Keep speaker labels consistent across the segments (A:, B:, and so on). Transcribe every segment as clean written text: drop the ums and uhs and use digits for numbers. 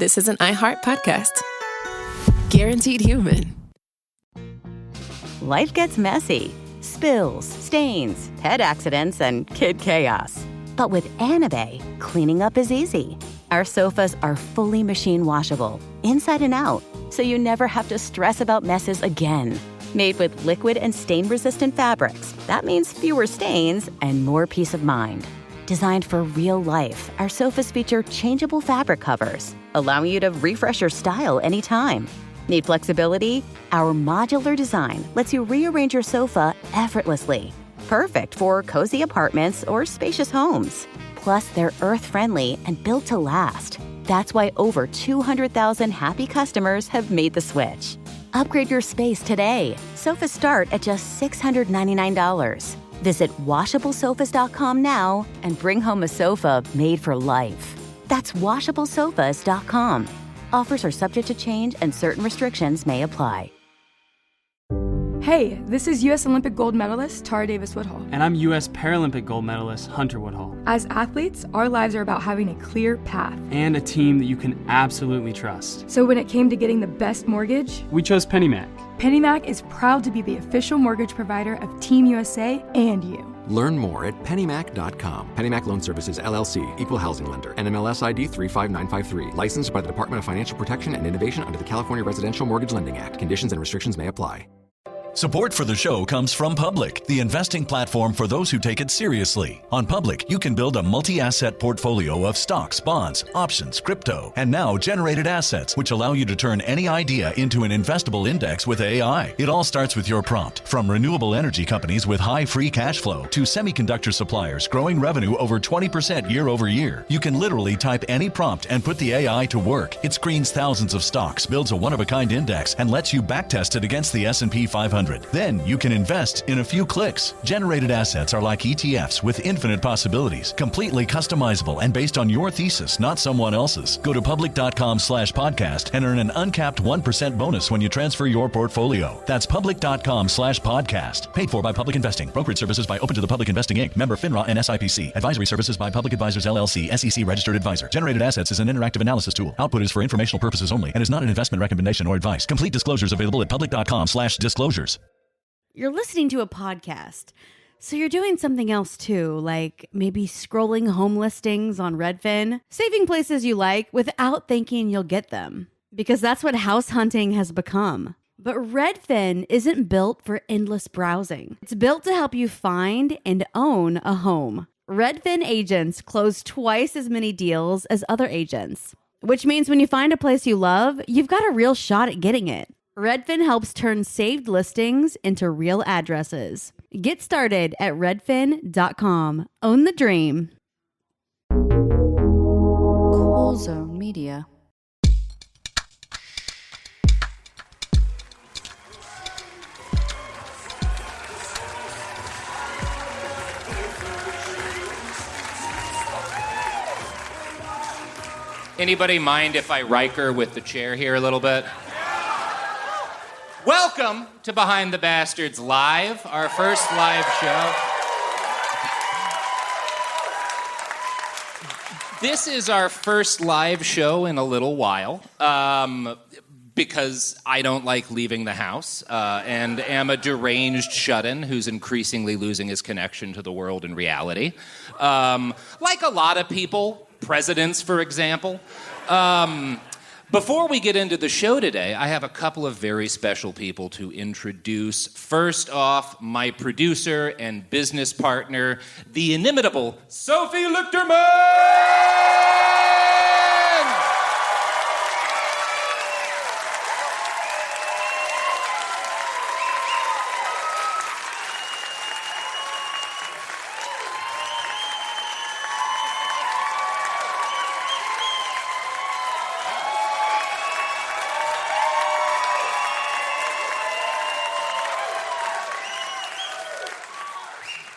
A: this is an iHeart podcast. Guaranteed human.
B: Life gets messy. Spills, stains, pet accidents, and kid chaos. But with Anabay, cleaning up is easy. Our sofas are fully machine washable, inside and out, so you never have to stress about messes again. Made with liquid and stain-resistant fabrics, that means fewer stains and more peace of mind. Designed for real life, our sofas feature changeable fabric covers, allowing you to refresh your style anytime. Need flexibility? Our modular design lets you rearrange your sofa effortlessly. Perfect for cozy apartments or spacious homes. Plus, they're earth-friendly and built to last. That's why over 200,000 happy customers have made the switch. Upgrade your space today. Sofas start at just $699. Visit washablesofas.com now and bring home a sofa made for life. That's washablesofas.com. Offers are subject to change and certain restrictions may apply.
C: Hey, this is U.S. Olympic gold medalist Tara Davis Woodhull.
D: And I'm U.S. Paralympic gold medalist Hunter Woodhull.
C: As athletes, our lives are about having a clear path.
D: And a team that you can absolutely trust.
C: So when it came to getting the best mortgage,
D: we chose PennyMac.
C: PennyMac is proud to be the official mortgage provider of Team USA and you.
E: Learn more at pennymac.com. PennyMac Loan Services, LLC, Equal Housing Lender, NMLS ID 35953. Licensed by the Department of Financial Protection and Innovation under the California Residential Mortgage Lending Act. Conditions and restrictions may apply.
F: Support for the show comes from Public, the investing platform for those who take it seriously. On Public, you can build a multi-asset portfolio of stocks, bonds, options, crypto, and now generated assets, which allow you to turn any idea into an investable index with AI. It all starts with your prompt. From renewable energy companies with high free cash flow to semiconductor suppliers growing revenue over 20% year over year. You can literally type any prompt and put the AI to work. It screens thousands of stocks, builds a one-of-a-kind index, and lets you backtest it against the S&P 500. Then you can invest in a few clicks. Generated assets are like ETFs with infinite possibilities, completely customizable and based on your thesis, not someone else's. Go to public.com/podcast and earn an uncapped 1% bonus when you transfer your portfolio. That's public.com/podcast. Paid for by Public Investing. Brokerage services by Open to the Public Investing Inc. Member FINRA and SIPC. Advisory services by Public Advisors LLC, SEC registered advisor. Generated assets is an interactive analysis tool. Output is for informational purposes only and is not an investment recommendation or advice. Complete disclosures available at public.com/disclosures.
G: You're listening to a podcast, so you're doing something else too, like maybe scrolling home listings on Redfin, saving places you like without thinking you'll get them, because that's what house hunting has become. But Redfin isn't built for endless browsing. It's built to help you find and own a home. Redfin agents close twice as many deals as other agents, which means when you find a place you love, you've got a real shot at getting it. Redfin helps turn saved listings into real addresses. Get started at redfin.com. Own the dream.
H: Cool Zone Media.
I: Anybody mind if I Riker with the chair here a little bit? Welcome to Behind the Bastards Live, our first live show. This is our first live show in a little while, because I don't like leaving the house and am a deranged shut-in who's increasingly losing his connection to the world and reality. Like a lot of people, presidents, for example. Before we get into the show today, I have a couple of very special people to introduce. First off, my producer and business partner, the inimitable Sophie Lichterman!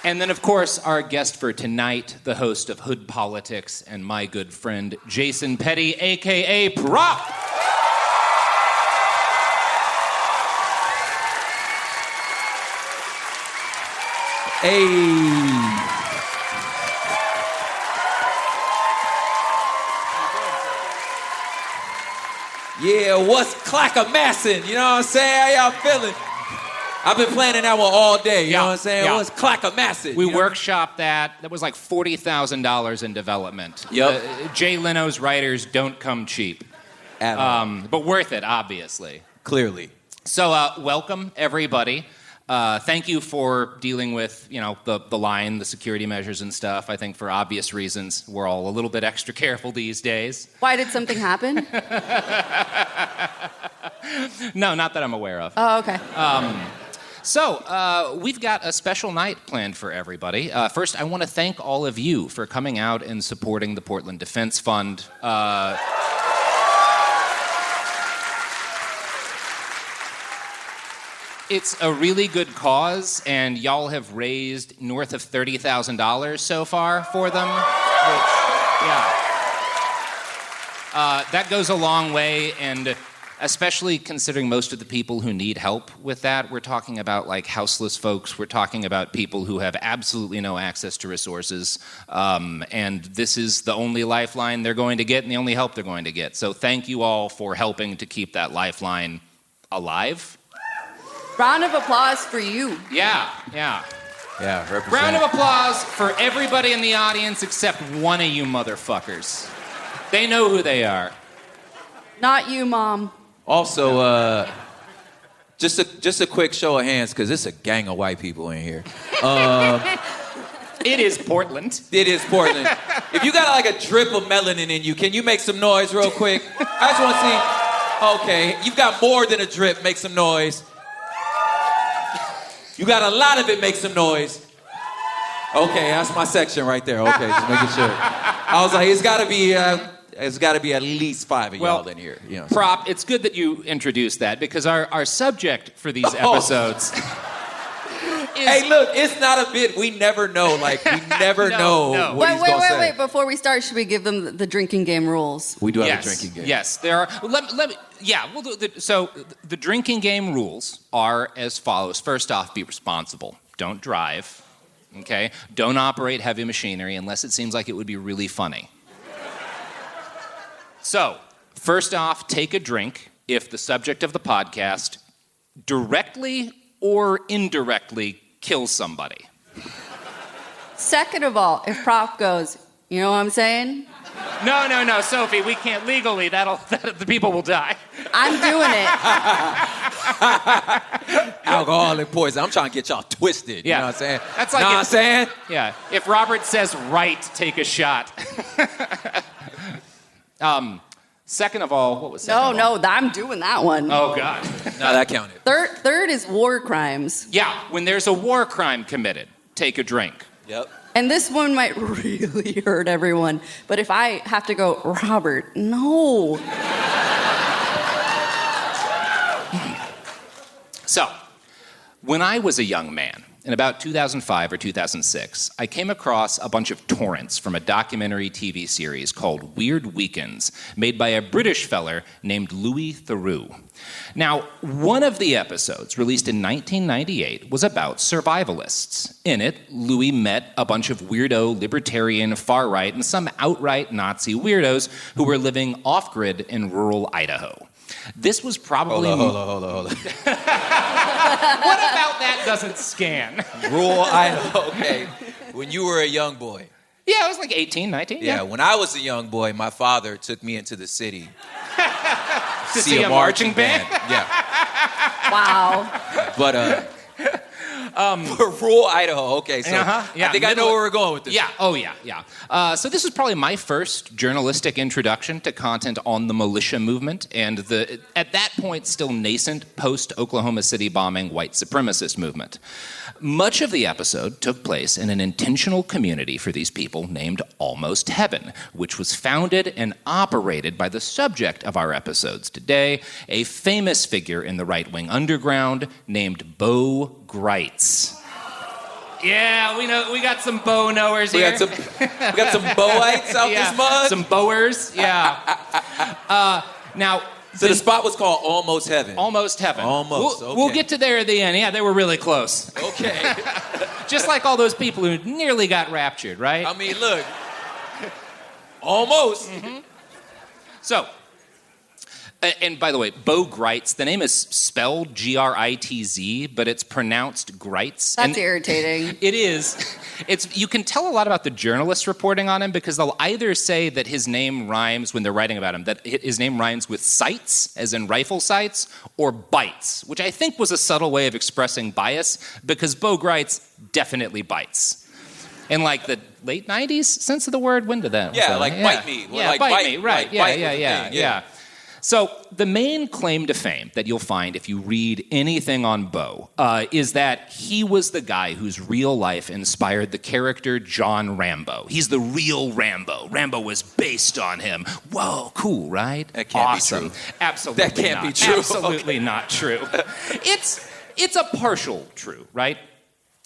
I: And then, of course, our guest for tonight, the host of Hood Politics and my good friend, Jason Petty, a.k.a. Prop.
J: Hey. Yeah, what's clackamassin'? You know what I'm saying? How y'all feeling? I've been planning that one all day. You know what I'm saying? What's clackamassin'?
I: We workshopped that. That was like $40,000 in development.
J: Yep.
I: Jay Leno's writers don't come cheap. But worth it, obviously.
J: Clearly.
I: So welcome, everybody. Thank you for dealing with, the line, the security measures and stuff. I think for obvious reasons, we're all a little bit extra careful these days.
H: Why, did something happen?
I: No, not that I'm aware of.
H: Oh, okay.
I: So we've got a special night planned for everybody. First, I want to thank all of you for coming out and supporting the Portland Defense Fund. It's a really good cause, and y'all have raised north of $30,000 so far for them. That goes a long way, and especially considering most of the people who need help with that, we're talking about like houseless folks, we're talking about people who have absolutely no access to resources, and this is the only lifeline they're going to get and the only help they're going to get. So thank you all for helping to keep that lifeline alive.
H: Round of applause for you.
I: Yeah.
J: Represent.
I: Round of applause for everybody in the audience except one of you motherfuckers. They know who they are.
H: Not you, Mom.
J: Also, just a quick show of hands, because it's a gang of white people in here.
I: It is Portland.
J: It is Portland. If you got like a drip of melanin in you, can you make some noise real quick? I just want to see. Okay, you've got more than a drip. Make some noise. You got a lot of it. Make some noise. Okay, that's my section right there. Okay, just making sure. I was like, it's got to be at least 5 of y'all in here. You know.
I: Prop, it's good that you introduced that, because our subject for these episodes is...
J: Hey, look, it's not a bit. We never know. Like, we never know what he's going to say.
H: Wait. Before we start, should we give them the drinking game rules?
J: We do have a drinking game.
I: Yes, there are. Let me. Yeah, we'll do so the drinking game rules are as follows. First off, be responsible. Don't drive. Okay? Don't operate heavy machinery unless it seems like it would be really funny. So, first off, take a drink if the subject of the podcast directly or indirectly kills somebody.
H: Second of all, if Prop goes, you know what I'm saying?
I: No, Sophie, we can't legally. The people will die.
H: I'm doing it.
J: Alcoholic poison. I'm trying to get y'all twisted.
I: Yeah.
J: You know what I'm saying?
I: That's like
J: know what I'm saying?
I: Yeah. If Robert says right, take a shot. Second of all, what was second?
H: No, I'm doing that one.
I: Oh, God.
J: No, that counted.
H: Third is war crimes.
I: Yeah, when there's a war crime committed, take a drink.
J: Yep.
H: And this one might really hurt everyone, but if I have to go, Robert, no.
I: So, when I was a young man, in about 2005 or 2006, I came across a bunch of torrents from a documentary TV series called Weird Weekends, made by a British feller named Louis Theroux. Now, one of the episodes, released in 1998, was about survivalists. In it, Louis met a bunch of weirdo, libertarian, far-right, and some outright Nazi weirdos who were living off-grid in rural Idaho. This was probably...
J: Hold on.
I: What about that doesn't scan?
J: Rural Idaho, okay. When you were a young boy.
I: Yeah, I was like 18, 19.
J: Yeah, when I was a young boy, my father took me into the city
I: to see a marching band?
J: Yeah.
H: Wow.
J: But, for rural Idaho, okay, so I think I know where we're going with this.
I: Yeah, so this was probably my first journalistic introduction to content on the militia movement and the, at that point, still nascent post-Oklahoma City bombing white supremacist movement. Much of the episode took place in an intentional community for these people named Almost Heaven, which was founded and operated by the subject of our episodes today, a famous figure in the right-wing underground named Bo Gritz. Yeah, we got some Bo knowers here.
J: We got some Boites out this mud.
I: Some Boers, yeah. Now.
J: So the spot was called Almost Heaven.
I: Almost Heaven.
J: Almost. Okay.
I: We'll get to there at the end. Yeah, they were really close.
J: Okay.
I: Just like all those people who nearly got raptured, right?
J: I mean, look. Almost.
I: Mm-hmm. So, And by the way, Bo Gritz, the name is spelled Gritz, but it's pronounced Gritz.
H: That's irritating.
I: It is. You can tell a lot about the journalists reporting on him because they'll either say that his name rhymes when they're writing about him, that his name rhymes with sights, as in rifle sights, or bites, which I think was a subtle way of expressing bias because Bo Gritz definitely bites. In like the late 90s sense of the word? When did that?
J: Yeah, like bite me.
I: Yeah,
J: like
I: bite me, right.
J: Like
I: Yeah. So the main claim to fame that you'll find if you read anything on Bo is that he was the guy whose real life inspired the character John Rambo. He's the real Rambo. Rambo was based on him. Whoa, cool, right?
J: That can't
I: awesome.
J: be true.
I: Absolutely
J: That can't
I: not.
J: be true.
I: Absolutely not true. It's a partial true, right?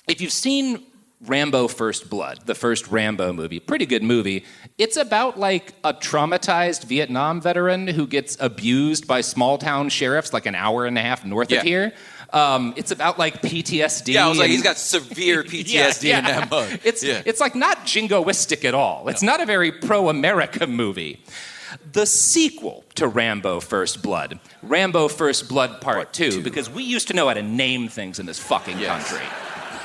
I: If you've seen Rambo First Blood, the first Rambo movie, pretty good movie. It's about like a traumatized Vietnam veteran who gets abused by small town sheriffs like an hour and a half north of here. It's about like PTSD.
J: Yeah, I was like, he's got severe PTSD in that mug.
I: It's like not jingoistic at all. It's not a very pro-America movie. The sequel to Rambo First Blood, Rambo First Blood Part 2, because we used to know how to name things in this fucking country.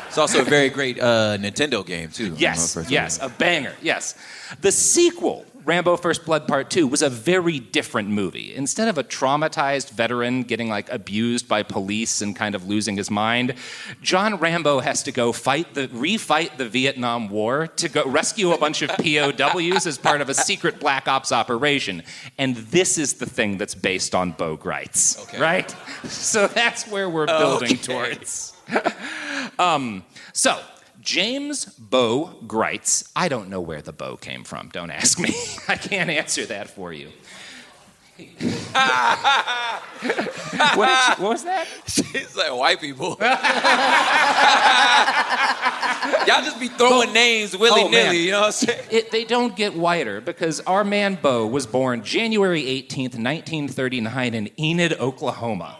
J: It's also a very great Nintendo game, too.
I: Yes, a banger, yes. The sequel, Rambo First Blood Part 2, was a very different movie. Instead of a traumatized veteran getting, like, abused by police and kind of losing his mind, John Rambo has to go refight the Vietnam War to go rescue a bunch of POWs as part of a secret Black Ops operation. And this is the thing that's based on Bo Gritz, right? So that's where we're building towards. So, James Bo Gritz, I don't know where the Bo came from. Don't ask me. I can't answer that for you. What was that?
J: It's like white people. Y'all just be throwing names willy-nilly, you know what I'm saying?
I: They don't get whiter because our man Bo was born January 18th, 1939 in Enid, Oklahoma.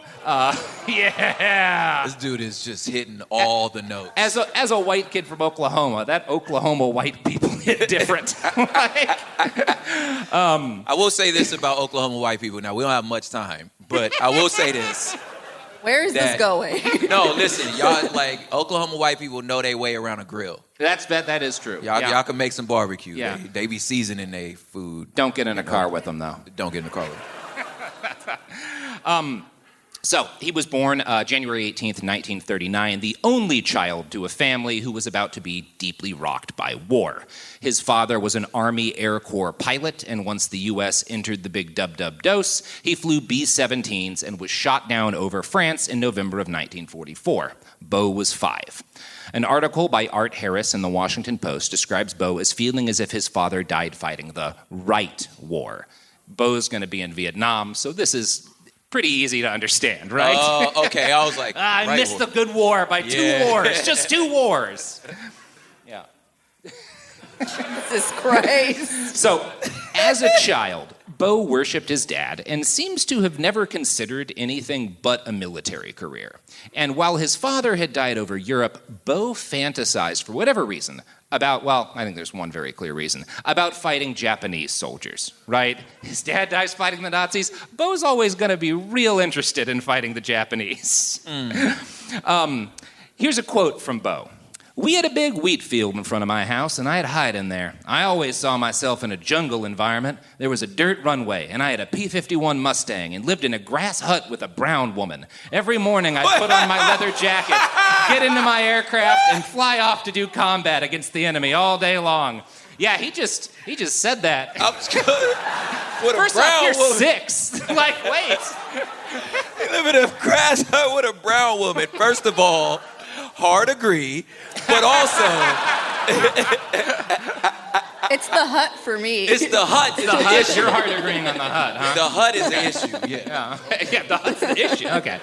J: This dude is just hitting all the notes.
I: As a white kid from Oklahoma, that Oklahoma white people hit different.
J: I will say this about Oklahoma white people. Now, we don't have much time, but I will say this.
H: Where is this going?
J: No, listen, y'all, like, Oklahoma white people know their way around a grill.
I: That is true.
J: Y'all can make some barbecue.
I: Yeah.
J: They be seasoning their food.
I: Don't get in a car with them, though.
J: Don't get in a car with them.
I: So, he was born January 18th, 1939, the only child to a family who was about to be deeply rocked by war. His father was an Army Air Corps pilot, and once the U.S. entered the big dub-dub-dose, he flew B-17s and was shot down over France in November of 1944. Bo was 5. An article by Art Harris in the Washington Post describes Bo as feeling as if his father died fighting the right war. Bo's going to be in Vietnam, so this is pretty easy to understand, right?
J: Oh, okay. I was like,
I: I missed the good war by 2 wars. Just 2 wars. Yeah.
H: Jesus Christ.
I: So, as a child, Bo worshipped his dad and seems to have never considered anything but a military career. And while his father had died over Europe, Bo fantasized, for whatever reason, I think there's one very clear reason, about fighting Japanese soldiers, right? His dad dies fighting the Nazis. Bo's always going to be real interested in fighting the Japanese. Here's a quote from Bo. We had a big wheat field in front of my house, and I'd hide in there. I always saw myself in a jungle environment. There was a dirt runway, and I had a P-51 Mustang and lived in a grass hut with a brown woman. Every morning, I'd put on my leather jacket, get into my aircraft, and fly off to do combat against the enemy all day long. Yeah, he just said that.
J: I'm good. With
I: First
J: a brown
I: off, you're
J: woman.
I: 6. Like, wait.
J: You live in a grass hut with a brown woman. First of all, hard agree, but also
H: It's the hut for me.
J: it's the hut. It's the issue.
I: You're hard agreeing on the hut, huh?
J: The hut is the issue. Yeah.
I: Yeah, the hut's the issue. Okay.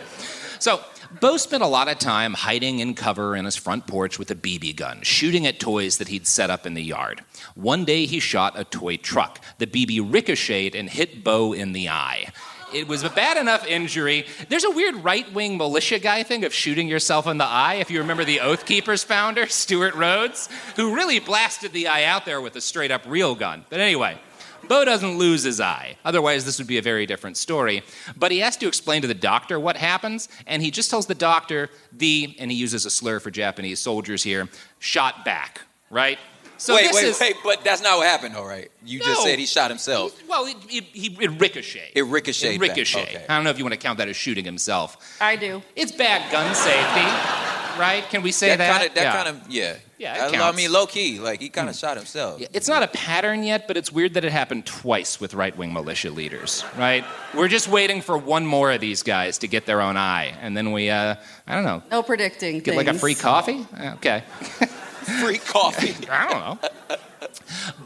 I: So, Bo spent a lot of time hiding in cover in his front porch with a BB gun, shooting at toys that he'd set up in the yard. One day, he shot a toy truck. The BB ricocheted and hit Bo in the eye. It was a bad enough injury. There's a weird right-wing militia guy thing of shooting yourself in the eye, if you remember the Oath Keepers founder, Stuart Rhodes, who really blasted the eye out there with a straight-up real gun. But anyway, Bo doesn't lose his eye. Otherwise, this would be a very different story. But he has to explain to the doctor what happens, and he just tells the doctor and he uses a slur for Japanese soldiers here, shot back, right? So
J: wait, but that's not what happened, though, right? You just said he shot himself.
I: Well, it ricocheted.
J: It ricocheted.
I: Okay. I don't know if you want to count that as shooting himself.
H: I do.
I: It's bad gun safety, right? Can we say that?
J: Yeah,
I: it counts.
J: I mean, low key, like he kind of shot himself.
I: Yeah, it's not a pattern yet, but it's weird that it happened twice with right-wing militia leaders, right? We're just waiting for one more of these guys to get their own eye, and then we, I don't know.
H: No predicting
I: Get
H: things.
I: like a free coffee? Okay.
J: Free coffee.
I: I don't know.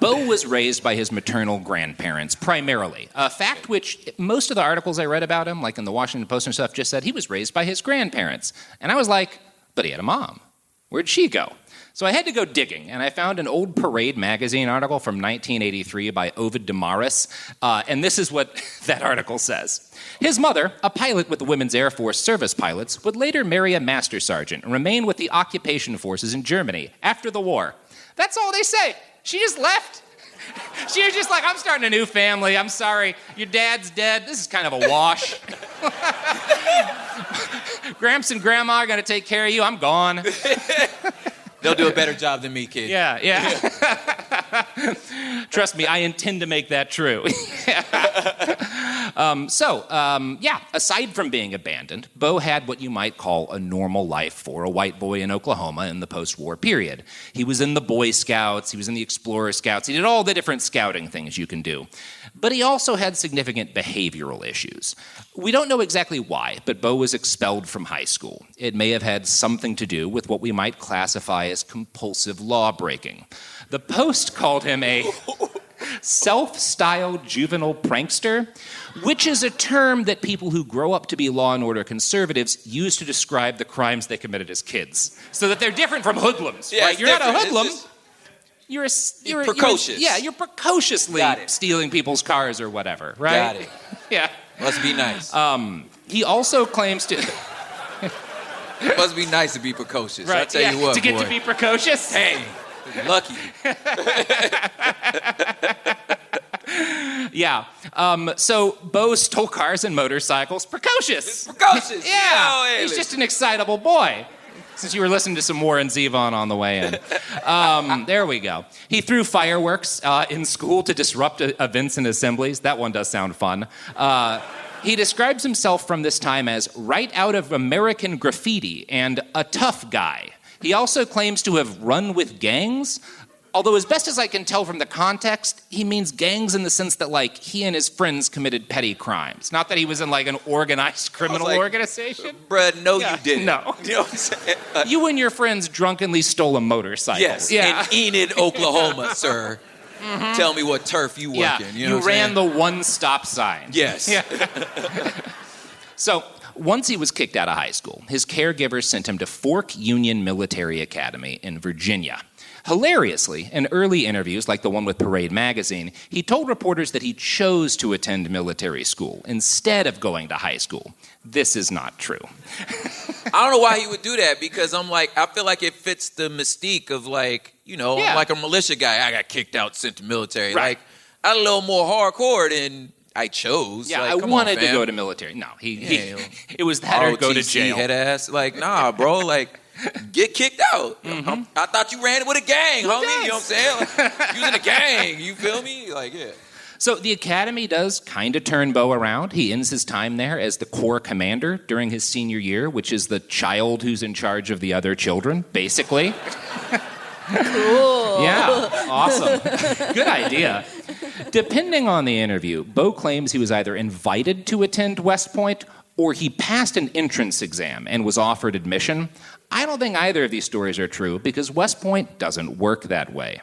I: Bo was raised by his maternal grandparents, primarily. A fact which most of the articles I read about him, like in the Washington Post and stuff, just said he was raised by his grandparents. And I was like, but he had a mom. Where'd she go? So I had to go digging, and I found an old Parade magazine article from 1983 by Ovid Damaris, and this is what that article says. His mother, a pilot with the Women's Air Force service pilots, would later marry a master sergeant and remain with the occupation forces in Germany after the war. That's all they say. She just left. She was just like, I'm starting a new family. I'm sorry. Your dad's dead. This is kind of a wash. Gramps and Grandma are going to take care of you. I'm gone.
J: They'll do a better job than me, kid.
I: Yeah. Trust me, I intend to make that true. Aside from being abandoned, Bo had what you might call a normal life for a white boy in Oklahoma in the post-war period. He was in the Boy Scouts, he was in the Explorer Scouts, he did all the different scouting things you can do. But he also had significant behavioral issues. We don't know exactly why, but Bo was expelled from high school. It may have had something to do with what we might classify as compulsive law-breaking. The Post called him a self-styled juvenile prankster, which is a term that people who grow up to be law and order conservatives use to describe the crimes they committed as kids. So that they're different from hoodlums, right? You're different. Not a hoodlum. You're precocious. You're precociously stealing people's cars or whatever, right?
J: Got it.
I: Yeah.
J: Must be nice.
I: He also claims to...
J: It must be nice to be precocious.
I: Right.
J: I tell you what,
I: to get
J: boy.
I: to be precocious?
J: Hey, lucky.
I: Yeah. So Bo stole cars and motorcycles. Precocious.
J: Precocious.
I: Yeah. He's just an excitable boy. Since you were listening to some Warren Zevon on the way in. There we go. He threw fireworks in school to disrupt events and assemblies. That one does sound fun. He describes himself from this time as right out of American Graffiti and a tough guy. He also claims to have run with gangs, although as best as I can tell from the context, he means gangs in the sense that, like, he and his friends committed petty crimes. Not that he was in, like, an organized criminal organization.
J: Bruh, no, you didn't.
I: No.
J: You know what I'm saying?
I: You and your friends drunkenly stole a motorcycle.
J: Yes, in Enid, Oklahoma, sir. Mm-hmm. Tell me what turf you work in. You know
I: ran the one stop sign.
J: Yes.
I: Yeah. So once he was kicked out of high school, his caregivers sent him to Fork Union Military Academy in Virginia. Hilariously, in early interviews, like the one with Parade magazine, he told reporters that he chose to attend military school instead of going to high school. This is not true.
J: I don't know why he would do that, because I'm like, I feel like it fits the mystique of, like, you know, I'm like a militia guy. I got kicked out, sent to military.
I: Right.
J: Like, I'm a little more hardcore than I chose.
I: Yeah,
J: like,
I: I wanted to go to military. No, it was that or go to jail.
J: Head ass. Like, nah, bro, like, get kicked out. Mm-hmm. I thought you ran it with a gang, homie. You know what I'm saying? Like, you was in a gang. You feel me? Like, yeah.
I: So the academy does kind of turn Bo around. He ends his time there as the Corps commander during his senior year, which is the child who's in charge of the other children, basically.
H: Cool.
I: Yeah, awesome. Good idea. Depending on the interview, Bo claims he was either invited to attend West Point or he passed an entrance exam and was offered admission. I don't think either of these stories are true because West Point doesn't work that way.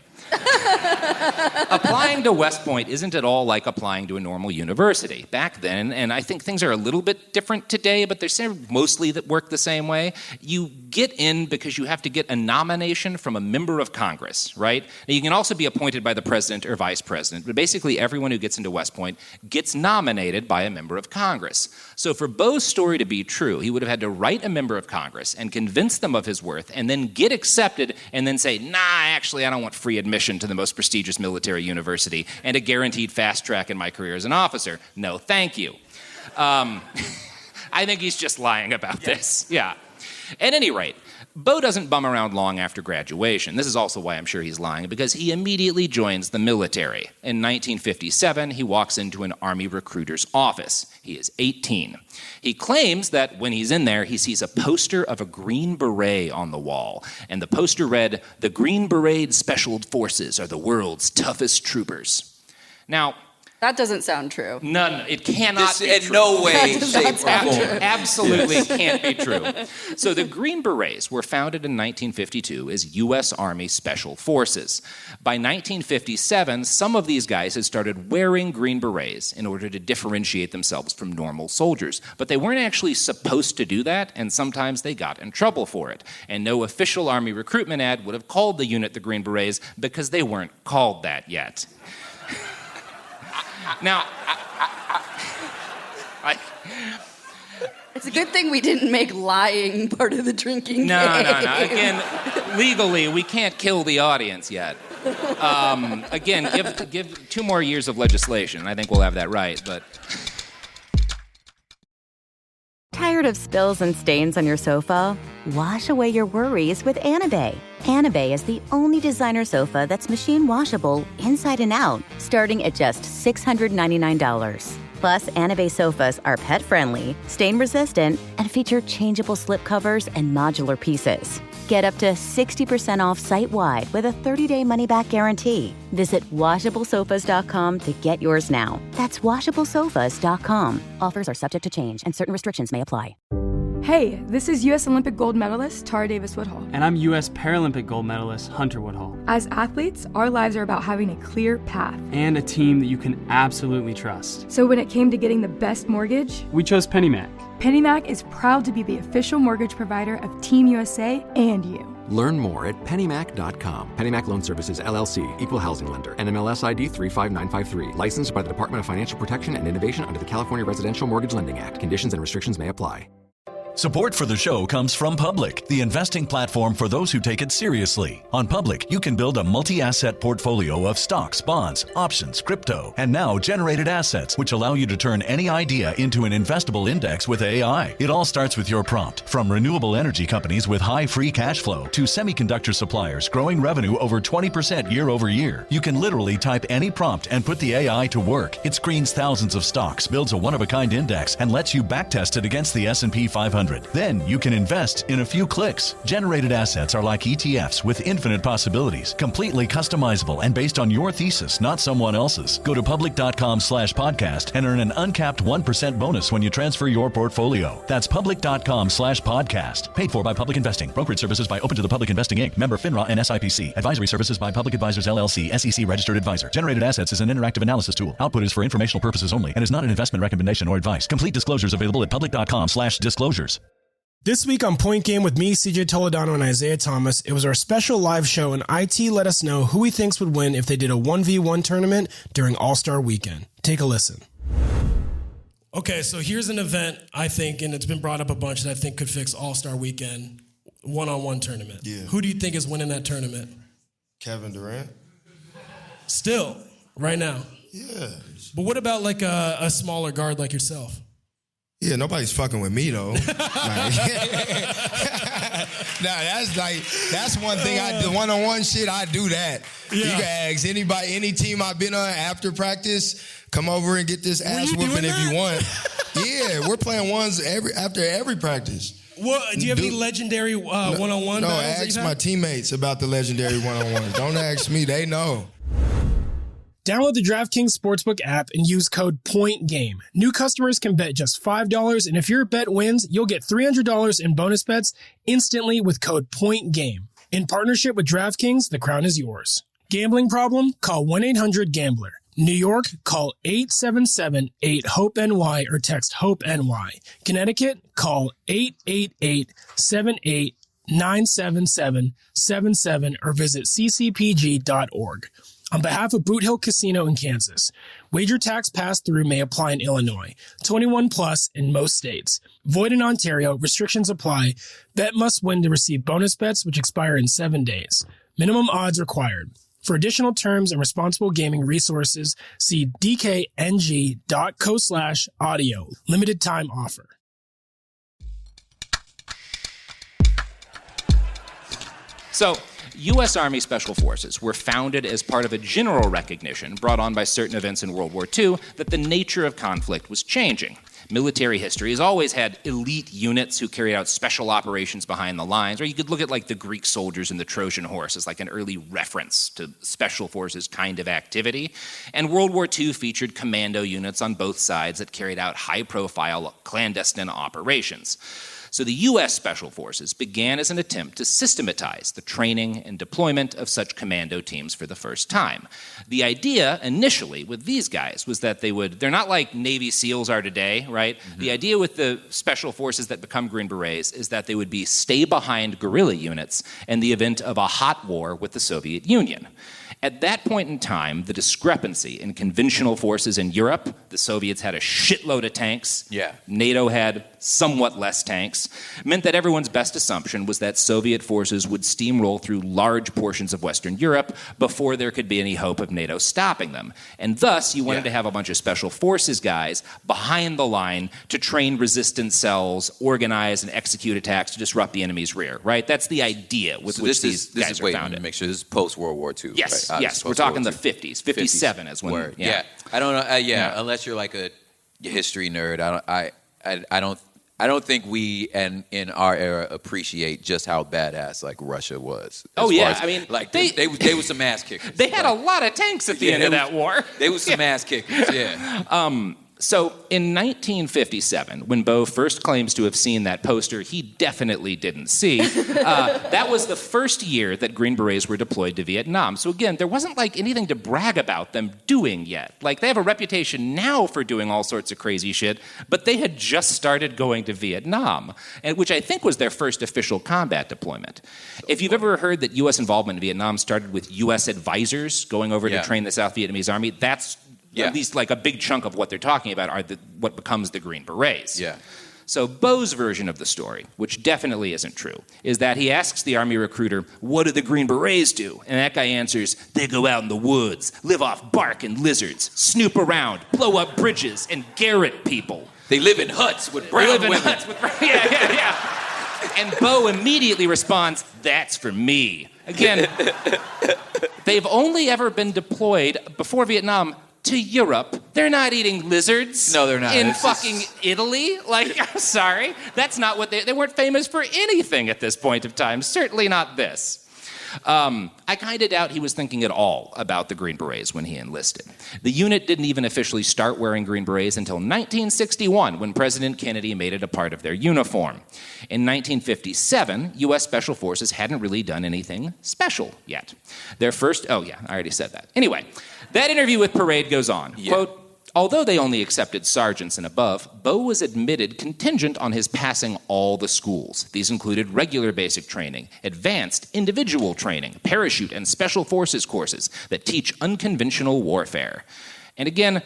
I: Applying to West Point isn't at all like applying to a normal university. Back then, and I think things are a little bit different today, but they're mostly that work the same way. You get in because you have to get a nomination from a member of Congress, right? Now, you can also be appointed by the president or vice president, but basically everyone who gets into West Point gets nominated by a member of Congress. So for Bo's story to be true, he would have had to write a member of Congress and convince them of his worth and then get accepted and then say, nah, actually, I don't want free admission admission to the most prestigious military university and a guaranteed fast track in my career as an officer. No, thank you. I think he's just lying about this. Yeah. At any rate, Bo doesn't bum around long after graduation. This is also why I'm sure he's lying, because he immediately joins the military. In 1957, he walks into an Army recruiter's office. He is 18. He claims that when he's in there, he sees a poster of a Green Beret on the wall, and the poster read, "The Green Beret Special Forces are the world's toughest troopers." Now,
H: that doesn't sound true.
I: None. It cannot be true.
J: In no way, shape, or form.
I: Absolutely can't be true. So the Green Berets were founded in 1952 as U.S. Army Special Forces. By 1957, some of these guys had started wearing Green Berets in order to differentiate themselves from normal soldiers. But they weren't actually supposed to do that, and sometimes they got in trouble for it. And no official Army recruitment ad would have called the unit the Green Berets because they weren't called that yet. Now,
H: it's a good thing we didn't make lying part of the drinking game.
I: No. Again, legally, we can't kill the audience yet. Again, give 2 more years of legislation. I think we'll have that right, but...
B: Tired of spills and stains on your sofa? Wash away your worries with Anabay. Anabay is the only designer sofa that's machine washable inside and out, starting at just $699. Plus, Anabay sofas are pet-friendly, stain-resistant, and feature changeable slipcovers and modular pieces. Get up to 60% off site-wide with a 30-day money-back guarantee. Visit washablesofas.com to get yours now. That's washablesofas.com. Offers are subject to change, and certain restrictions may apply.
C: Hey, this is U.S. Olympic gold medalist Tara Davis Woodhull.
D: And I'm U.S. Paralympic gold medalist Hunter Woodhull.
C: As athletes, our lives are about having a clear path.
D: And a team that you can absolutely trust.
C: So when it came to getting the best mortgage,
D: we chose PennyMac.
C: PennyMac is proud to be the official mortgage provider of Team USA and you.
E: Learn more at pennymac.com. PennyMac Loan Services, LLC, Equal Housing Lender, NMLS ID 35953. Licensed by the Department of Financial Protection and Innovation under the California Residential Mortgage Lending Act. Conditions and restrictions may apply.
F: Support for the show comes from Public, the investing platform for those who take it seriously. On Public, you can build a multi-asset portfolio of stocks, bonds, options, crypto, and now generated assets, which allow you to turn any idea into an investable index with AI. It all starts with your prompt. From renewable energy companies with high free cash flow to semiconductor suppliers growing revenue over 20% year over year, you can literally type any prompt and put the AI to work. It screens thousands of stocks, builds a one-of-a-kind index, and lets you backtest it against the S&P 500. Then you can invest in a few clicks. Generated assets are like ETFs with infinite possibilities, completely customizable and based on your thesis, not someone else's. Go to public.com/podcast and earn an uncapped 1% bonus when you transfer your portfolio. That's public.com/podcast. Paid for by Public Investing. Brokerage services by Open to the Public Investing Inc. Member FINRA and SIPC. Advisory services by Public Advisors LLC, SEC registered advisor. Generated assets is an interactive analysis tool. Output is for informational purposes only and is not an investment recommendation or advice. Complete disclosures available at public.com/disclosures.
K: This week on Point Game with me, CJ Toledano, and Isaiah Thomas, it was our special live show, and IT let us know who he thinks would win if they did a 1v1 tournament during All-Star Weekend. Take a listen. Okay, so here's an event, I think, and it's been brought up a bunch that I think could fix All-Star Weekend, one-on-one tournament.
L: Yeah.
K: Who do you think is winning that tournament?
L: Kevin Durant.
K: Still, right now?
L: Yeah.
K: But what about like a smaller guard like yourself?
L: Yeah, nobody's fucking with me though. That's one thing I do. One-on-one shit, I do that. Yeah. You can ask anybody, any team I've been on after practice, come over and get this ass whooping if you want. Yeah, we're playing ones after every practice.
K: What, do you have any legendary one-on-one?
L: No, ask my teammates about the legendary one-on-ones. Don't ask me, they know.
K: Download the DraftKings Sportsbook app and use code POINTGAME. New customers can bet just $5, and if your bet wins, you'll get $300 in bonus bets instantly with code POINTGAME. In partnership with DraftKings, the crown is yours. Gambling problem? Call 1-800-GAMBLER. New York, call 877-8-HOPE-NY or text HOPE-NY. Connecticut, call 888-78-977-77 or visit ccpg.org. On behalf of Boot Hill Casino in Kansas, wager tax pass-through may apply in Illinois. 21 plus in most states. Void in Ontario. Restrictions apply. Bet must win to receive bonus bets, which expire in 7 days. Minimum odds required. For additional terms and responsible gaming resources, see dkng.co/audio. Limited time offer.
I: So, U.S. Army Special Forces were founded as part of a general recognition brought on by certain events in World War II that the nature of conflict was changing. Military history has always had elite units who carried out special operations behind the lines, or you could look at like the Greek soldiers and the Trojan horse as like an early reference to special forces kind of activity. And World War II featured commando units on both sides that carried out high-profile clandestine operations. So the U.S. Special Forces began as an attempt to systematize the training and deployment of such commando teams for the first time. The idea initially with these guys was that they're not like Navy SEALs are today, right? Mm-hmm. The idea with the Special Forces that become Green Berets is that they would be stay-behind guerrilla units in the event of a hot war with the Soviet Union. At that point in time, the discrepancy in conventional forces in Europe, the Soviets had a shitload of tanks, NATO had somewhat less tanks, meant that everyone's best assumption was that Soviet forces would steamroll through large portions of Western Europe before there could be any hope of NATO stopping them. And thus, you wanted to have a bunch of special forces guys behind the line to train resistance cells, organize and execute attacks to disrupt the enemy's rear, right? That's the idea with which these guys are founded.
J: Make sure this is post-World War II.
I: Yes,
J: right?
I: yes, we're talking the 50s. 57 is when.
J: Word. Yeah. I don't know. Unless you're like a history nerd, I don't think we in our era appreciate just how badass like Russia was.
I: Oh yeah, I mean,
J: like they were some ass kickers.
I: They had a lot of tanks at the end of that war.
J: They were some ass kickers. Yeah.
I: So in 1957, when Bo first claims to have seen that poster he definitely didn't see, that was the first year that Green Berets were deployed to Vietnam. So again, there wasn't like anything to brag about them doing yet. Like they have a reputation now for doing all sorts of crazy shit, but they had just started going to Vietnam, which I think was their first official combat deployment. If you've ever heard that U.S. involvement in Vietnam started with U.S. advisors going over to train the South Vietnamese army, that's at least like a big chunk of what they're talking about are what becomes the Green Berets.
J: Yeah.
I: So Bo's version of the story, which definitely isn't true, is that he asks the army recruiter, what do the Green Berets do? And that guy answers, they go out in the woods, live off bark and lizards, snoop around, blow up bridges, and garrote people.
J: They live in huts with brown women.
I: Yeah. And Bo immediately responds, that's for me. Again, they've only ever been deployed before Vietnam to Europe. They're not eating lizards.
J: No, they're not.
I: In fucking Italy? Like, I'm sorry. That's not what they weren't famous for anything at this point of time. Certainly not this. I kind of doubt he was thinking at all about the Green Berets when he enlisted. The unit didn't even officially start wearing Green Berets until 1961, when President Kennedy made it a part of their uniform. In 1957, U.S. Special Forces hadn't really done anything special yet. Their first, I already said that. Anyway, that interview with Parade goes on. Yeah. Quote, although they only accepted sergeants and above, Bo was admitted contingent on his passing all the schools. These included regular basic training, advanced individual training, parachute and special forces courses that teach unconventional warfare. And again,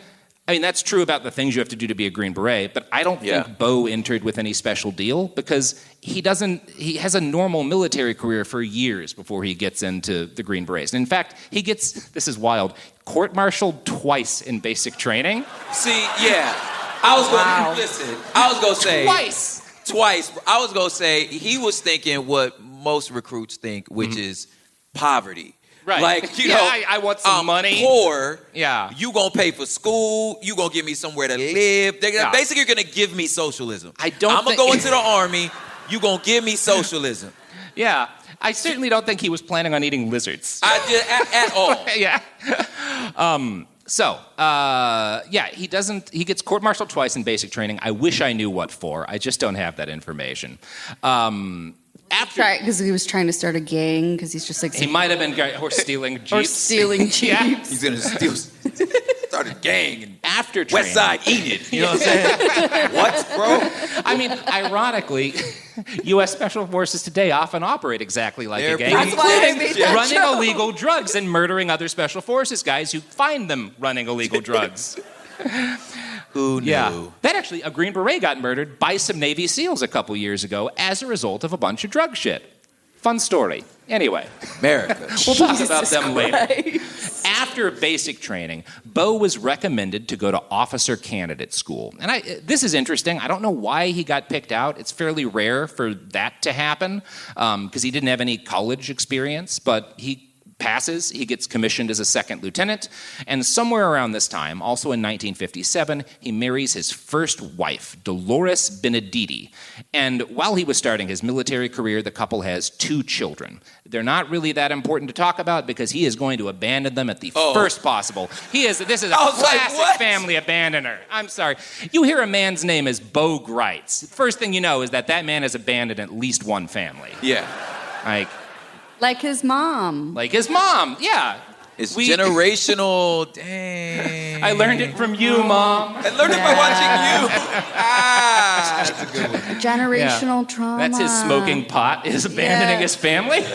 I: I mean, that's true about the things you have to do to be a Green Beret, but I don't think Bo entered with any special deal because he has a normal military career for years before he gets into the Green Berets. And in fact, he gets, this is wild, court-martialed twice in basic training.
J: See, I was going to say. Twice. I was going to say he was thinking what most recruits think, which is poverty.
I: Right.
J: Like, you know,
I: I want some money.
J: Poor.
I: Yeah.
J: You gonna pay for school. You gonna give me somewhere to live. Basically, you're gonna give me socialism. I'm gonna go into the army. You gonna give me socialism.
I: Yeah. I certainly don't think he was planning on eating lizards.
J: At all.
I: Yeah. He gets court-martialed twice in basic training. I wish I knew what for. I just don't have that information.
H: Because he was trying to start a gang, because he's just like...
I: He might have been stealing Jeeps.
H: Or stealing Jeeps.
I: Yeah.
J: He's going to start a gang and
I: after training.
J: West Side Enid. You know what I'm saying? What, bro?
I: I mean, ironically, U.S. Special Forces today often operate exactly like a gang, including running illegal drugs and murdering other Special Forces guys who find them running illegal drugs.
J: Who knew?
I: Yeah. That actually, a Green Beret got murdered by some Navy SEALs a couple years ago as a result of a bunch of drug shit. Fun story. Anyway,
J: America.
I: We'll talk about them later. After basic training, Bo was recommended to go to officer candidate school. And this is interesting. I don't know why he got picked out. It's fairly rare for that to happen because he didn't have any college experience, but he passes. He gets commissioned as a second lieutenant. And somewhere around this time, also in 1957, he marries his first wife, Dolores Benedetti. And while he was starting his military career, the couple has 2 children. They're not really that important to talk about because he is going to abandon them at the first possible. This is a classic family abandoner. I'm sorry. You hear a man's name as Bo Gritz. First thing you know is that man has abandoned at least one family.
J: Yeah.
H: Like his mom.
I: Yeah.
J: It's generational. Dang.
I: I learned it from you, Mom.
J: I learned it by watching you. That's a good one.
H: Generational trauma.
I: That's his smoking pot, is abandoning his family.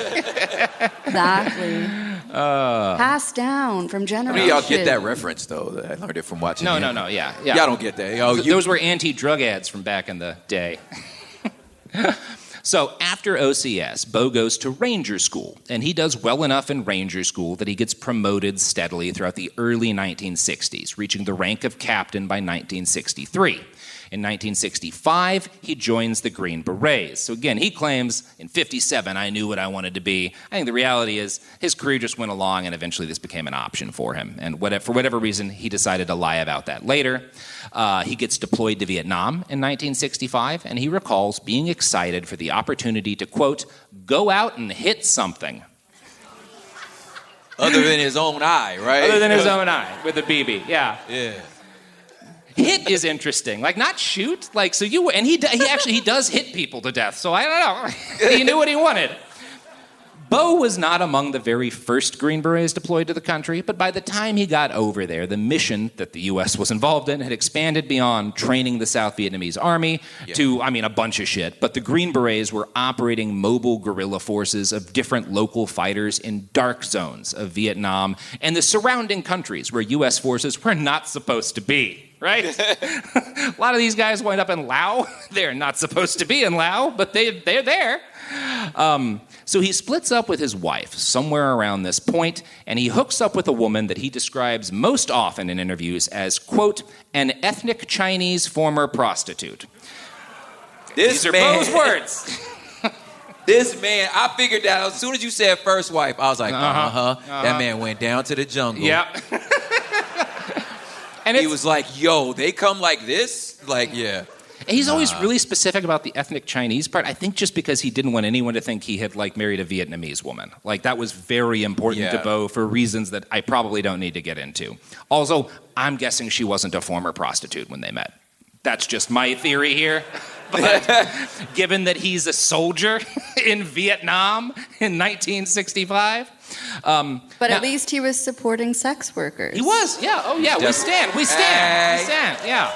H: Exactly. Passed down from generations.
J: How many of y'all get that reference, though? I learned it from watching you.
I: No, yeah.
J: Y'all don't get that.
I: Those were anti-drug ads from back in the day. So after OCS, Bo goes to Ranger School, and he does well enough in Ranger School that he gets promoted steadily throughout the early 1960s, reaching the rank of captain by 1963. In 1965, he joins the Green Berets. So again, he claims, in 57, I knew what I wanted to be. I think the reality is his career just went along, and eventually this became an option for him. And for whatever reason, he decided to lie about that later. He gets deployed to Vietnam in 1965, and he recalls being excited for the opportunity to, quote, go out and hit something.
J: Other than his own eye, right?
I: Other than his own eye, with a BB, yeah.
J: Yeah.
I: Hit is interesting, not shoot. He does hit people to death. So I don't know. He knew what he wanted. Bo was not among the very first Green Berets deployed to the country, but by the time he got over there, the mission that the U.S. was involved in had expanded beyond training the South Vietnamese army to, a bunch of shit. But the Green Berets were operating mobile guerrilla forces of different local fighters in dark zones of Vietnam and the surrounding countries where U.S. forces were not supposed to be. Right? A lot of these guys wind up in Laos. They're not supposed to be in Laos, but they're there. So he splits up with his wife somewhere around this point, and he hooks up with a woman that he describes most often in interviews as, quote, an ethnic Chinese former prostitute. These are Bo's words.
J: This man, I figured that as soon as you said first wife, I was like, That man went down to the jungle.
I: Yeah.
J: And he was like, yo, they come like this? And
I: he's always really specific about the ethnic Chinese part, I think just because he didn't want anyone to think he had, married a Vietnamese woman. That was very important to Bo for reasons that I probably don't need to get into. Also, I'm guessing she wasn't a former prostitute when they met. That's just my theory here. But given that he's a soldier in Vietnam in 1965...
H: but at least he was supporting sex workers.
I: He was, yeah. Oh, yeah, we stand, yeah.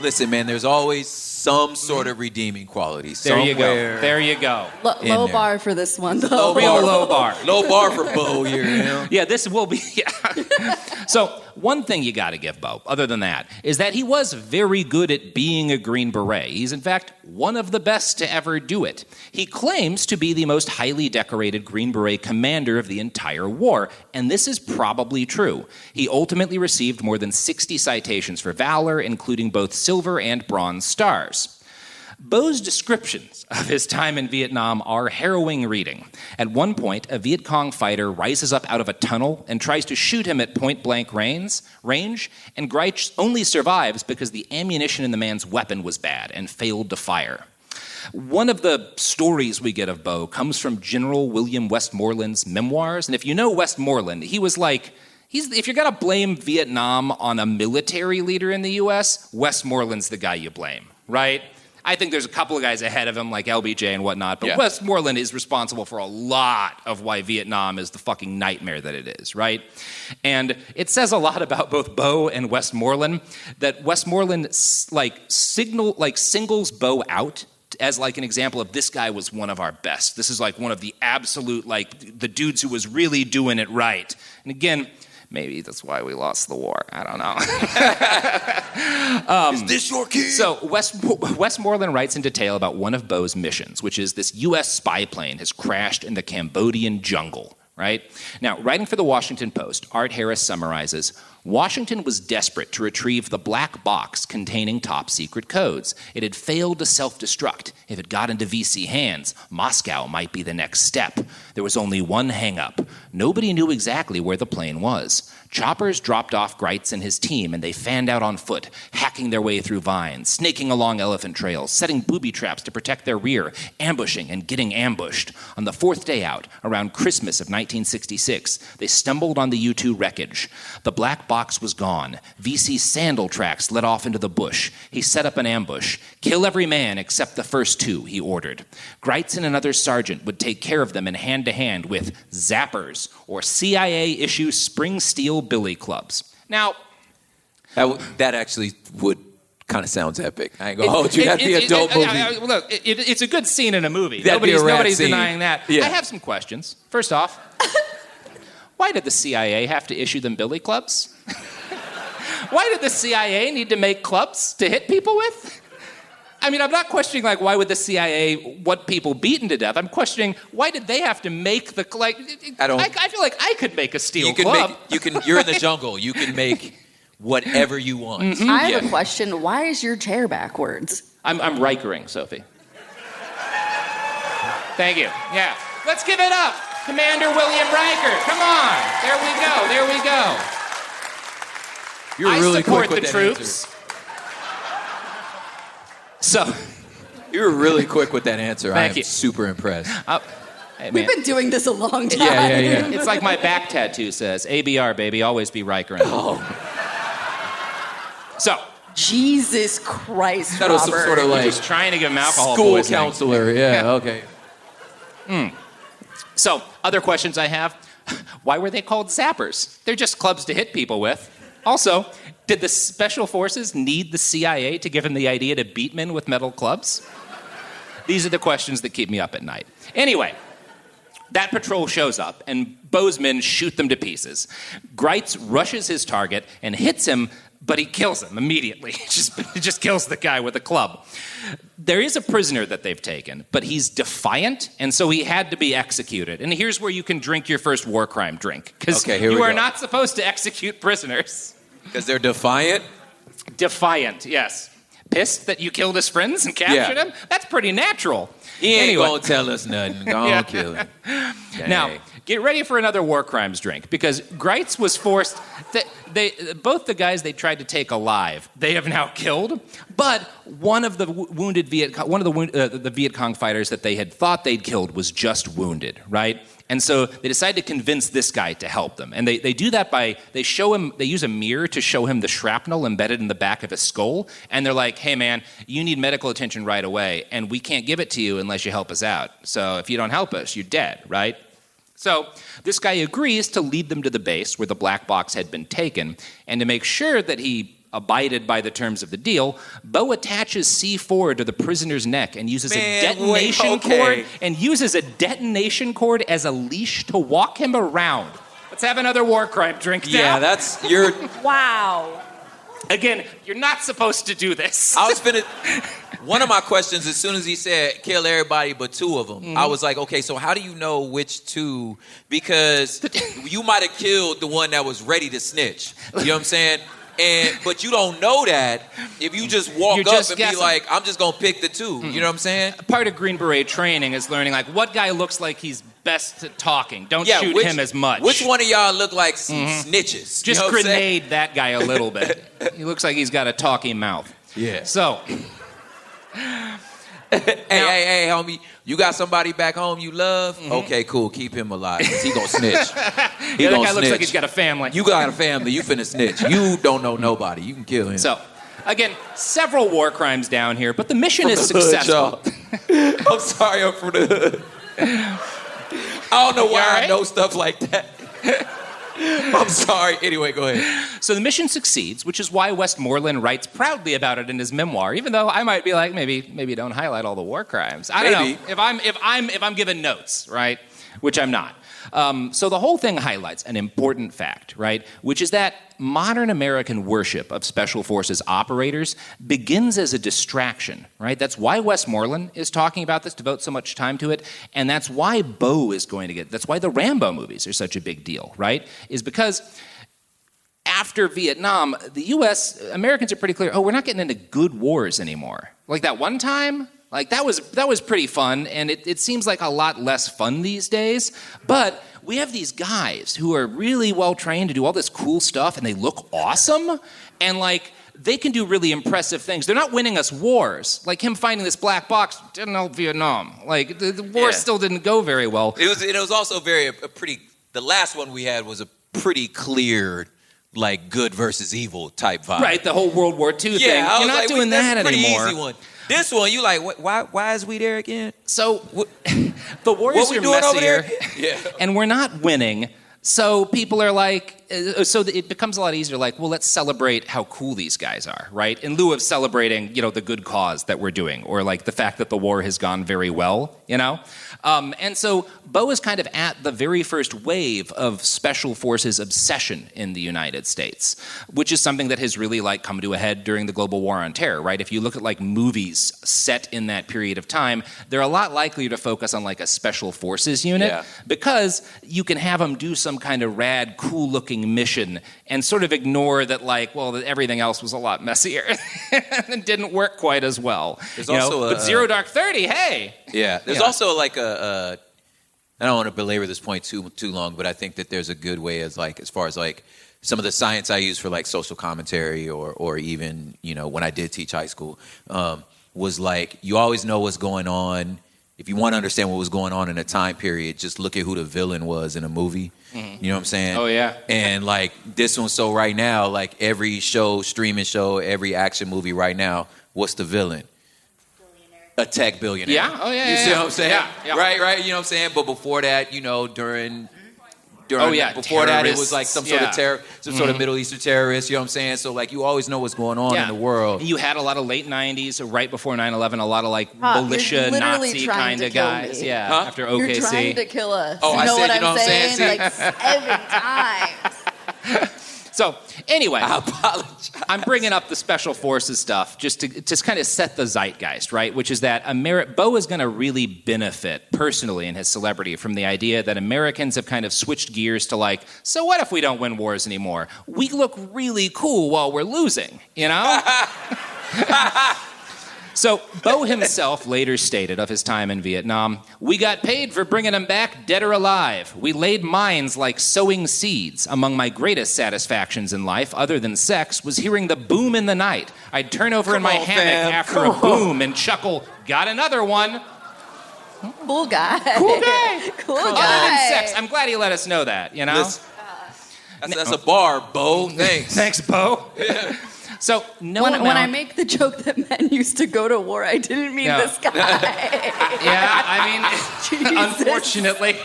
J: Listen, man, there's always some sort of redeeming quality
I: There you go.
H: Low bar for this one, though.
I: Real low bar.
J: Low bar for Bo here,
I: Yeah, this will be, So, one thing you got to give Bo, other than that, is that he was very good at being a Green Beret. He's, in fact, one of the best to ever do it. He claims to be the most highly decorated Green Beret commander of the entire war, and this is probably true. He ultimately received more than 60 citations for valor, including both silver and bronze stars. Bo's descriptions of his time in Vietnam are harrowing reading. At one point, a Viet Cong fighter rises up out of a tunnel and tries to shoot him at point-blank range, and Gritz only survives because the ammunition in the man's weapon was bad and failed to fire. One of the stories we get of Bo comes from General William Westmoreland's memoirs, and if you know Westmoreland, he was if you're going to blame Vietnam on a military leader in the U.S., Westmoreland's the guy you blame, right? I think there's a couple of guys ahead of him, like LBJ and whatnot, but Westmoreland is responsible for a lot of why Vietnam is the fucking nightmare that it is, right? And it says a lot about both Bo and Westmoreland that Westmoreland singles Bo out as an example of this guy was one of our best. This is one of the absolute, the dudes who was really doing it right. And again, Maybe that's why we lost the war. I don't know.
J: Is this your kid?
I: So Westmoreland writes in detail about one of Bo's missions, which is this U.S. spy plane has crashed in the Cambodian jungle, right? Now, writing for the Washington Post, Art Harris summarizes, Washington was desperate to retrieve the black box containing top-secret codes. It had failed to self-destruct. If it got into VC hands, Moscow might be the next step. There was only one hang-up. Nobody knew exactly where the plane was. Choppers dropped off Gritz and his team, and they fanned out on foot, hacking their way through vines, snaking along elephant trails, setting booby traps to protect their rear, ambushing and getting ambushed. On the fourth day out, around Christmas of 1966, they stumbled on the U-2 wreckage. The black box was gone. VC's sandal tracks led off into the bush. He set up an ambush. Kill every man except the first two, he ordered. Gritz and another sergeant would take care of them in hand-to-hand with zappers, or CIA-issue spring steel billy clubs. Now,
J: that actually would kind of sounds epic. I ain't gonna hold you. That'd be a dope movie.
I: Look, it's a good scene in a movie.
J: That'd
I: Nobody's
J: scene.
I: denying that.
J: Yeah.
I: I have some questions. First off, why did the CIA have to issue them billy clubs? Why did the CIA need to make clubs to hit people with? I mean, I'm not questioning, like, why would the CIA want people beaten to death? I'm questioning, why did they have to make the, like, I feel like I could make a steel club.
J: You're in the jungle. You can make whatever you want.
H: Mm-hmm. I have a question. Why is your chair backwards?
I: I'm Rikering, Sophie. Thank you. Yeah. Let's give it up. Commander William Riker. Come on. There we go.
J: You're really
I: support
J: quick with
I: the
J: that
I: troops.
J: Answer.
I: So,
J: you were really quick with that answer.
I: Thank you.
J: I'm super impressed.
I: Hey,
H: We've been doing this a long time.
J: Yeah.
I: It's like my back tattoo says, ABR, baby, always be Rikering.
J: Oh.
H: So, Jesus Christ,
J: that was some sort of like
I: just trying to give him alcohol
J: school
I: poisoning.
J: counselor. Yeah. Okay.
I: So, other questions I have. Why were they called zappers? They're just clubs to hit people with. Also, did the Special Forces need the CIA to give him the idea to beat men with metal clubs? These are the questions that keep me up at night. Anyway, that patrol shows up, and Bo's men shoot them to pieces. Gritz rushes his target and hits him, but he kills him immediately. He just kills the guy with a club. There is a prisoner that they've taken, but he's defiant, and so he had to be executed. And here's where you can drink your first war crime drink, because you are not supposed to execute prisoners.
J: Because they're defiant?
I: Defiant, yes. Pissed that you killed his friends and captured him? That's pretty natural.
J: He ain't gonna tell us nothing. Gonna kill him.
I: Now, get ready for another war crimes drink, because Gritz was forced. Both the guys they tried to take alive, they have now killed. But one of the wounded the Viet Cong fighters that they had thought they'd killed was just wounded, right? And so they decide to convince this guy to help them. And they do that by, they use a mirror to show him the shrapnel embedded in the back of his skull. And they're like, hey man, you need medical attention right away. And we can't give it to you unless you help us out. So if you don't help us, you're dead, right? So this guy agrees to lead them to the base where the black box had been taken. And to make sure that he abided by the terms of the deal, Bo attaches C4 to the prisoner's neck and uses a detonation cord as a leash to walk him around. Let's have another war crime drink now.
J: Yeah, that's your.
H: Wow.
I: Again, you're not supposed to do this.
J: One of my questions, as soon as he said kill everybody but two of them, I was like, okay, so how do you know which two? Because you might have killed the one that was ready to snitch. You know what I'm saying? But you don't know that if you just walk up and be like, I'm just going to pick the two. You know what I'm saying?
I: Part of Green Beret training is learning, like, what guy looks like he's best at talking. Don't shoot him as much.
J: Which one of y'all look like some snitches?
I: Just grenade that guy a little bit. He looks like he's got a talking mouth.
J: Yeah.
I: So.
J: Hey, homie, you got somebody back home you love? Okay, cool. Keep him alive. He gonna snitch.
I: The other guy looks like he's got a family.
J: You got a family. You finna snitch. You don't know nobody. You can kill him.
I: So, again, several war crimes down here, but the mission is successful.
J: I'm sorry, I'm from the hood. I don't know why I know stuff like that. I'm sorry. Anyway, go ahead.
I: So the mission succeeds, which is why Westmoreland writes proudly about it in his memoir. Even though I might be like, maybe don't highlight all the war crimes. I don't know. If I'm given notes, right? which I'm not. So the whole thing highlights an important fact, right? Which is that modern American worship of Special Forces operators begins as a distraction, right? That's why Westmoreland is talking about this, devotes so much time to it, and that's why Bo is going to get, that's why the Rambo movies are such a big deal, right? Is because after Vietnam, the U.S., Americans are pretty clear, we're not getting into good wars anymore. Like that one time, like that was pretty fun, and it seems like a lot less fun these days. But we have these guys who are really well trained to do all this cool stuff, and they look awesome, and like they can do really impressive things. They're not winning us wars. Like him finding this black box didn't help Vietnam. Like the war still didn't go very well.
J: It was also very pretty. The last one we had was a pretty clear, like good versus evil type vibe.
I: Right, the whole World War II thing. You're not doing that
J: that's a pretty
I: anymore.
J: Easy one. This one, you like, why is we there again?
I: So, the Warriors
J: what we
I: are
J: doing over
I: messier,
J: there?
I: and we're not winning. So people are like, so it becomes a lot easier. Like, well, let's celebrate how cool these guys are, right? In lieu of celebrating, the good cause that we're doing, or like the fact that the war has gone very well, And so Bo is kind of at the very first wave of Special Forces obsession in the United States, which is something that has really like come to a head during the global war on terror, right? If you look at like movies set in that period of time, they're a lot likelier to focus on like a Special Forces unit because you can have them do some kind of rad, cool-looking mission and sort of ignore that like, well, everything else was a lot messier and didn't work quite as well. But Zero Dark 30, hey!
J: Yeah, there's also like I don't want to belabor this point too long, but I think that there's a good way as far as like some of the science I use for like social commentary or even, when I did teach high school, was like you always know what's going on. If you want to understand what was going on in a time period, just look at who the villain was in a movie. Mm-hmm. You know what I'm saying?
I: Oh, yeah.
J: And like this one, so right now, like every streaming show, every action movie right now, what's the villain? A tech billionaire.
I: Yeah. Oh, yeah.
J: You see what I'm saying?
I: Yeah.
J: Right. You know what I'm saying? But before that, during before that, it was like some sort of sort of Middle Eastern terrorist. You know what I'm saying? So like you always know what's going on in the world.
I: You had a lot of late '90s, right before 9/11, a lot of like militia, Nazi kind of guys. Yeah.
H: Huh?
I: After OKC.
H: You're trying to kill us.
J: Oh,
H: you know
J: what
H: I'm saying?
J: See?
H: Like 7 times.
I: So anyway,
J: I apologize.
I: I'm bringing up the Special Forces stuff just to kind of set the zeitgeist, right? Which is that Bo is going to really benefit personally in his celebrity from the idea that Americans have kind of switched gears to like, so what if we don't win wars anymore? We look really cool while we're losing, So Bo himself later stated of his time in Vietnam, "We got paid for bringing them back dead or alive. We laid mines like sowing seeds. Among my greatest satisfactions in life, other than sex, was hearing the boom in the night. I'd turn over in my hammock after a boom and chuckle, got another one."
H: Cool guy.
I: Cool guy.
H: Cool
I: Other
H: guy.
I: than sex. I'm glad he let us know that,
J: Listen, that's a bar, Bo. Thanks.
I: Thanks, Bo. So
H: when I make the joke that men used to go to war, I didn't mean this guy.
I: Unfortunately.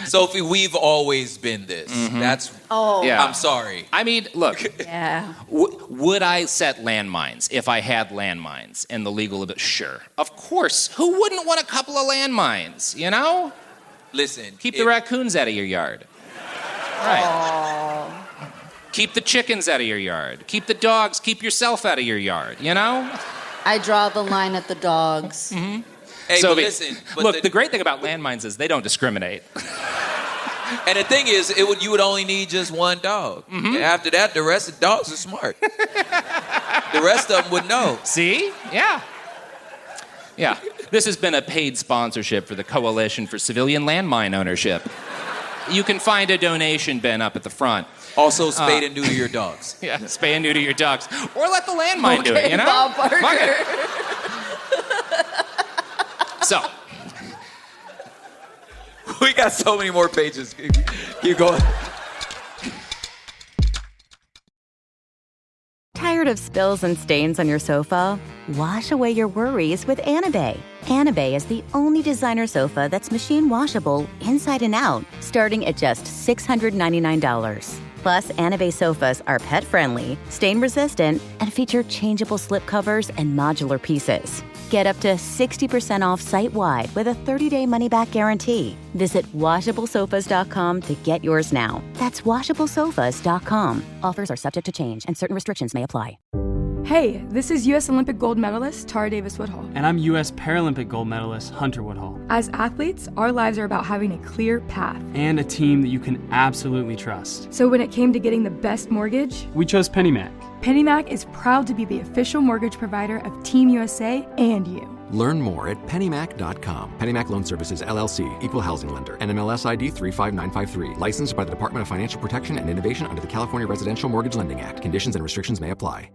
J: Sophie, we've always been this. That's. I'm sorry.
I: I mean, look.
H: Yeah.
I: Would I set landmines if I had landmines in the legal? Sure, of course. Who wouldn't want a couple of landmines?
J: Listen.
I: Keep the raccoons out of your yard. Right. Keep the chickens out of your yard. Keep the dogs. Keep yourself out of your yard.
H: I draw the line at the dogs.
J: Mm-hmm. Hey,
I: so
J: but listen. But
I: the great thing about landmines is they don't discriminate.
J: And the thing is, you would only need just one dog. Mm-hmm. After that, the rest of the dogs are smart. The rest of them would know.
I: See? Yeah. Yeah. This has been a paid sponsorship for the Coalition for Civilian Landmine Ownership. You can find a donation bin up at the front.
J: Also, spay and neuter your dogs.
I: Yeah, spay and neuter your dogs. Or let the landmine do it,
H: Bob Barker.
I: Fuck it. So.
J: We got so many more pages. Keep going.
B: Tired of spills and stains on your sofa? Wash away your worries with Anabay. Anabay is the only designer sofa that's machine washable inside and out, starting at just $699. Plus, Anabay sofas are pet-friendly, stain-resistant, and feature changeable slip covers and modular pieces. Get up to 60% off site-wide with a 30-day money-back guarantee. Visit WashableSofas.com to get yours now. That's WashableSofas.com. Offers are subject to change and certain restrictions may apply.
C: Hey, this is U.S. Olympic gold medalist Tara Davis Woodhull.
D: And I'm U.S. Paralympic gold medalist Hunter Woodhull.
C: As athletes, our lives are about having a clear path.
D: And a team that you can absolutely trust.
C: So when it came to getting the best mortgage,
D: we chose PennyMac.
C: PennyMac is proud to be the official mortgage provider of Team USA and you.
E: Learn more at pennymac.com. PennyMac Loan Services, LLC, Equal Housing Lender, NMLS ID 35953. Licensed by the Department of Financial Protection and Innovation under the California Residential Mortgage Lending Act. Conditions and restrictions may apply.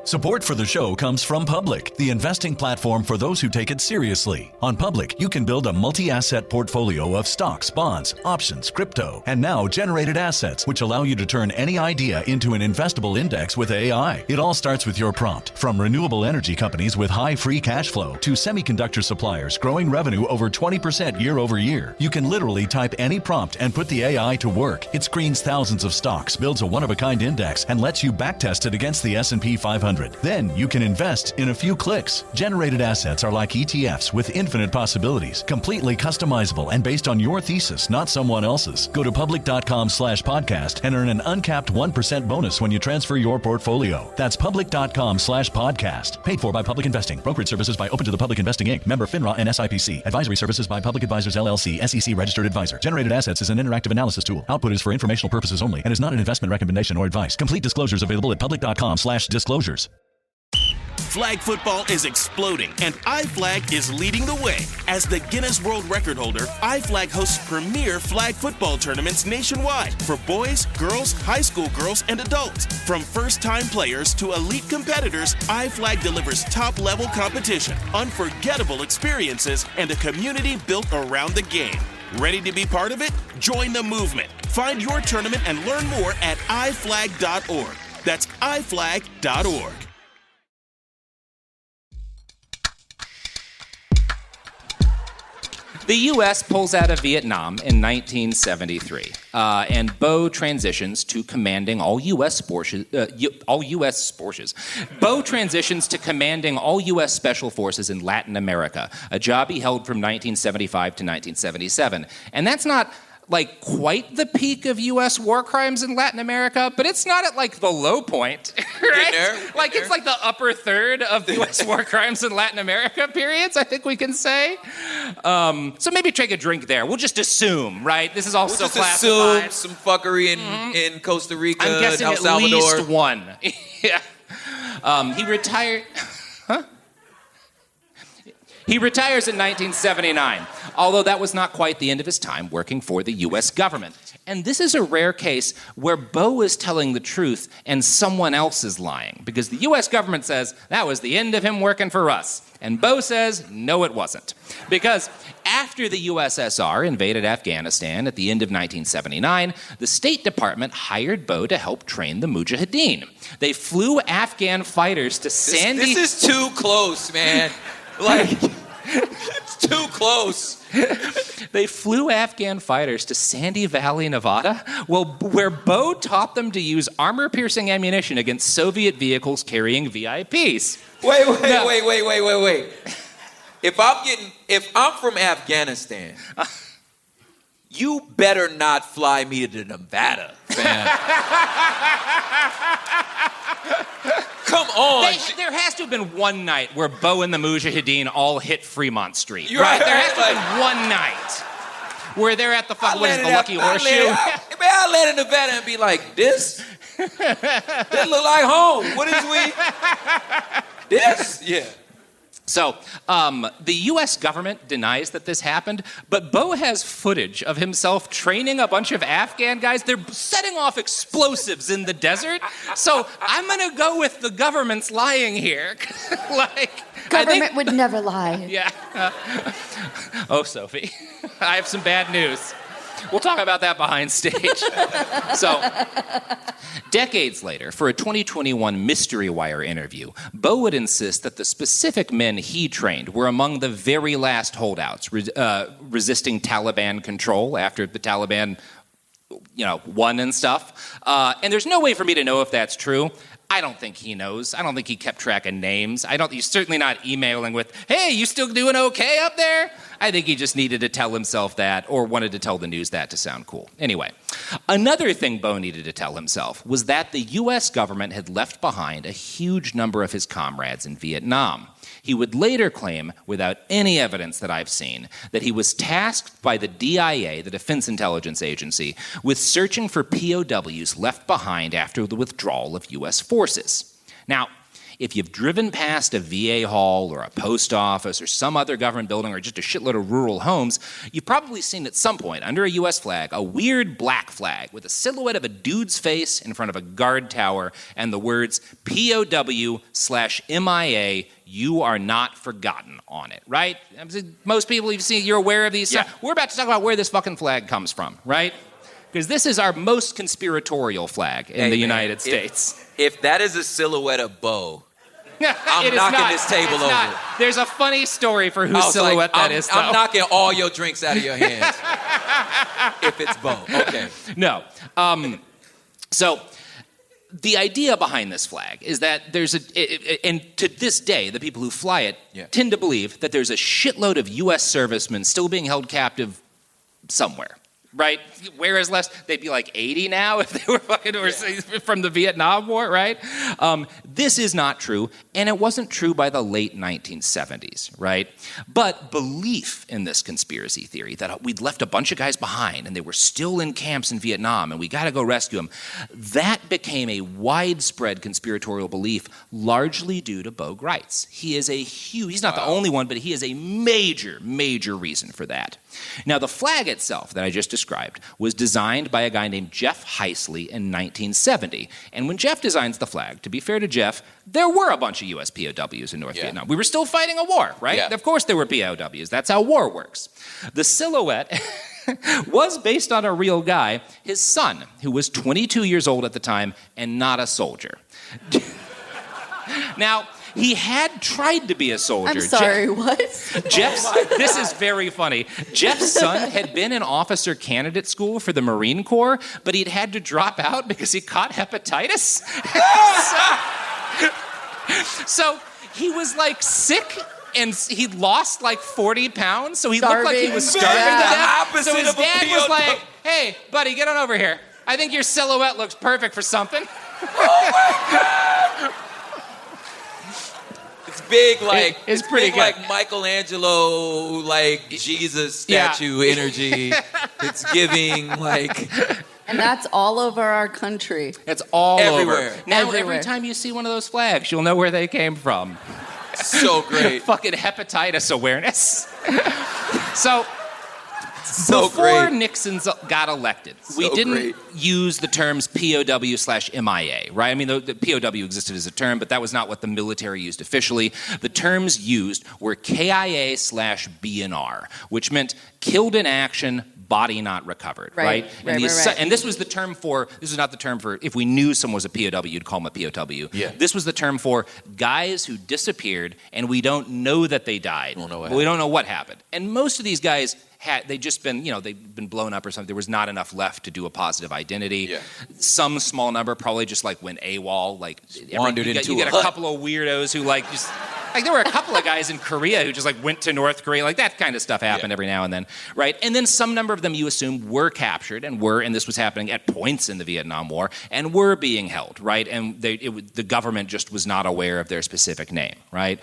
F: Support for the show comes from Public, the investing platform for those who take it seriously. On Public, you can build a multi-asset portfolio of stocks, bonds, options, crypto, and now generated assets, which allow you to turn any idea into an investable index with AI. It all starts with your prompt. From renewable energy companies with high free cash flow to semiconductor suppliers growing revenue over 20% year over year, you can literally type any prompt and put the AI to work. It screens thousands of stocks, builds a one-of-a-kind index, and lets you backtest it against the S&P 500. Then you can invest in a few clicks. Generated assets are like ETFs with infinite possibilities, completely customizable and based on your thesis, not someone else's. Go to public.com/podcast and earn an uncapped 1% bonus when you transfer your portfolio. That's public.com/podcast. Paid for by Public Investing. Brokerage services by Open to the Public Investing Inc. Member FINRA and SIPC. Advisory services by Public Advisors LLC, SEC registered advisor. Generated assets is an interactive analysis tool. Output is for informational purposes only and is not an investment recommendation or advice. Complete disclosures available at public.com/disclosures.
M: Flag football is exploding, and iFlag is leading the way. As the Guinness World Record holder, iFlag hosts premier flag football tournaments nationwide for boys, girls, high school girls, and adults. From first-time players to elite competitors, iFlag delivers top-level competition, unforgettable experiences, and a community built around the game. Ready to be part of it? Join the movement. Find your tournament and learn more at iflag.org. That's iflag.org.
I: The U.S. pulls out of Vietnam in 1973, and Bo transitions to commanding all U.S. forces. Bo transitions to commanding all U.S. special forces in Latin America, a job he held from 1975 to 1977. And that's not like quite the peak of U.S. war crimes in Latin America, but it's not at like the low point, right? It's like the upper third of U.S. war crimes in Latin America periods, I think we can say. So maybe take a drink there. We'll just assume, right? This is all so classified.
J: We'll just assume some fuckery in Costa Rica,
I: I'm guessing
J: El Salvador.
I: At least one. Yeah. He retired. Huh? He retires in 1979, although that was not quite the end of his time working for the U.S. government. And this is a rare case where Bo is telling the truth and someone else is lying, because the U.S. government says that was the end of him working for us. And Bo says, no, it wasn't. Because after the USSR invaded Afghanistan at the end of 1979, the State Department hired Bo to help train the Mujahideen. They flew Afghan fighters to Sandy...
J: This is too close, man. It's too close.
I: They flew Afghan fighters to Sandy Valley, Nevada, where Bo taught them to use armor-piercing ammunition against Soviet vehicles carrying VIPs.
J: Wait. If I'm from Afghanistan, you better not fly me to Nevada, fam. Come on.
I: There has to have been one night where Bo and the Mujahideen all hit Fremont Street.
J: You're right?
I: There has to have been one night where they're at the Lucky Horseshoe.
J: I land in Nevada and be like, this look like home. What is we? This? Yeah.
I: So, the U.S. government denies that this happened, but Bo has footage of himself training a bunch of Afghan guys. They're setting off explosives in the desert. So, I'm going to go with the government's lying here.
N: Government would never lie.
I: Yeah. Oh, Sophie, I have some bad news. We'll talk about that behind stage. So, decades later, for a 2021 Mystery Wire interview, Bo would insist that the specific men he trained were among the very last holdouts resisting Taliban control after the Taliban, won and stuff. And there's no way for me to know if that's true. I don't think he knows. I don't think he kept track of names. He's certainly not emailing with, hey, you still doing okay up there? I think he just needed to tell himself that or wanted to tell the news that to sound cool. Anyway, another thing Bo needed to tell himself was that the U.S. government had left behind a huge number of his comrades in Vietnam. He would later claim, without any evidence that I've seen, that he was tasked by the DIA, the Defense Intelligence Agency, with searching for POWs left behind after the withdrawal of U.S. forces. Now, if you've driven past a VA hall or a post office or some other government building or just a shitload of rural homes, you've probably seen at some point under a U.S. flag a weird black flag with a silhouette of a dude's face in front of a guard tower and the words POW/MIA, you are not forgotten on it, right? Most people you've seen, you're aware of these. Yeah. We're about to talk about where this fucking flag comes from, right? Because this is our most conspiratorial flag in the United States.
J: If that is a silhouette of Bo, I'm knocking this table over.
I: Not. There's a funny story for whose silhouette that is, though.
J: I'm knocking all your drinks out of your hands. If it's Bo. Okay.
I: No. So the idea behind this flag is that there's and to this day, the people who fly it tend to believe that there's a shitload of U.S. servicemen still being held captive somewhere. Right? Whereas they'd be like 80 now if they were fucking from the Vietnam War, right? This is not true, and it wasn't true by the late 1970s, right? But belief in this conspiracy theory that we'd left a bunch of guys behind and they were still in camps in Vietnam and we got to go rescue them, that became a widespread conspiratorial belief, largely due to Bo Gritz. He is he's not the only one, but he is a major, major reason for that. Now, the flag itself that I just described was designed by a guy named Jeff Heisley in 1970. And when Jeff designs the flag, to be fair to Jeff, there were a bunch of U.S. POWs in North Vietnam. We were still fighting a war, right? Yeah. Of course there were POWs. That's how war works. The silhouette was based on a real guy, his son, who was 22 years old at the time and not a soldier. Now, he had tried to be a soldier.
H: I'm sorry, what?
I: This is very funny. Jeff's son had been in officer candidate school for the Marine Corps, but he'd had to drop out because he caught hepatitis. So he was sick and he lost 40 pounds, so he looked like he was starving to death. So his dad was like, hey, buddy, get on over here. I think your silhouette looks perfect for something.
J: Oh my God! It's big,
I: it's pretty
J: big,
I: good.
J: Michelangelo, Jesus statue energy. It's giving,
H: And that's all over our country.
I: It's all
J: everywhere.
I: Over. Now, every time you see one of those flags, you'll know where they came from.
J: So great.
I: Fucking hepatitis awareness. Before Nixon got elected, we didn't use the terms POW/MIA, right? I mean, the POW existed as a term, but that was not what the military used officially. The terms used were KIA/BNR, which meant killed in action, body not recovered, right? And this was the term this was not the term for if we knew someone was a POW, you'd call them a POW. Yeah. This was the term for guys who disappeared and we don't know that they died. We don't know what happened. And most of these guys they'd just been, they'd been blown up or something. There was not enough left to do a positive identity. Yeah. Some small number probably just went AWOL.
J: Wandered into
I: you get a couple of weirdos who there were a couple of guys in Korea who just went to North Korea. That kind of stuff happened every now and then, right? And then some number of them you assume were captured and this was happening at points in the Vietnam War and were being held, right? And the government just was not aware of their specific name, right?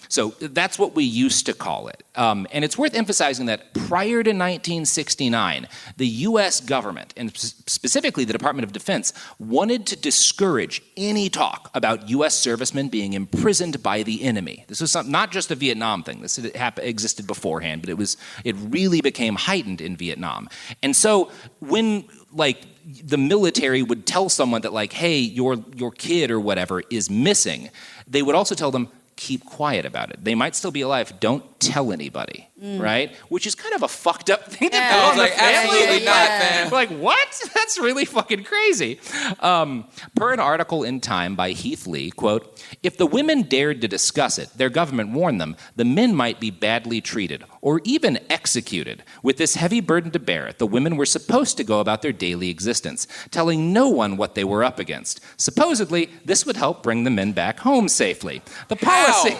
I: So that's what we used to call it. And it's worth emphasizing that prior to 1969, the U.S. government, and specifically the Department of Defense, wanted to discourage any talk about U.S. servicemen being imprisoned by the enemy. This was not just a Vietnam thing. This existed beforehand, but it really became heightened in Vietnam. And so when the military would tell someone that hey, your kid or whatever is missing, they would also tell them, keep quiet about it. They might still be alive. Don't tell anybody. right? Which is kind of a fucked up thing to do.
J: I was like, absolutely not, man.
I: Like, what? That's really fucking crazy. Per an article in Time by Heath Lee, quote, if the women dared to discuss it, their government warned them, the men might be badly treated or even executed. With this heavy burden to bear, the women were supposed to go about their daily existence, telling no one what they were up against. Supposedly, this would help bring the men back home safely. The policy...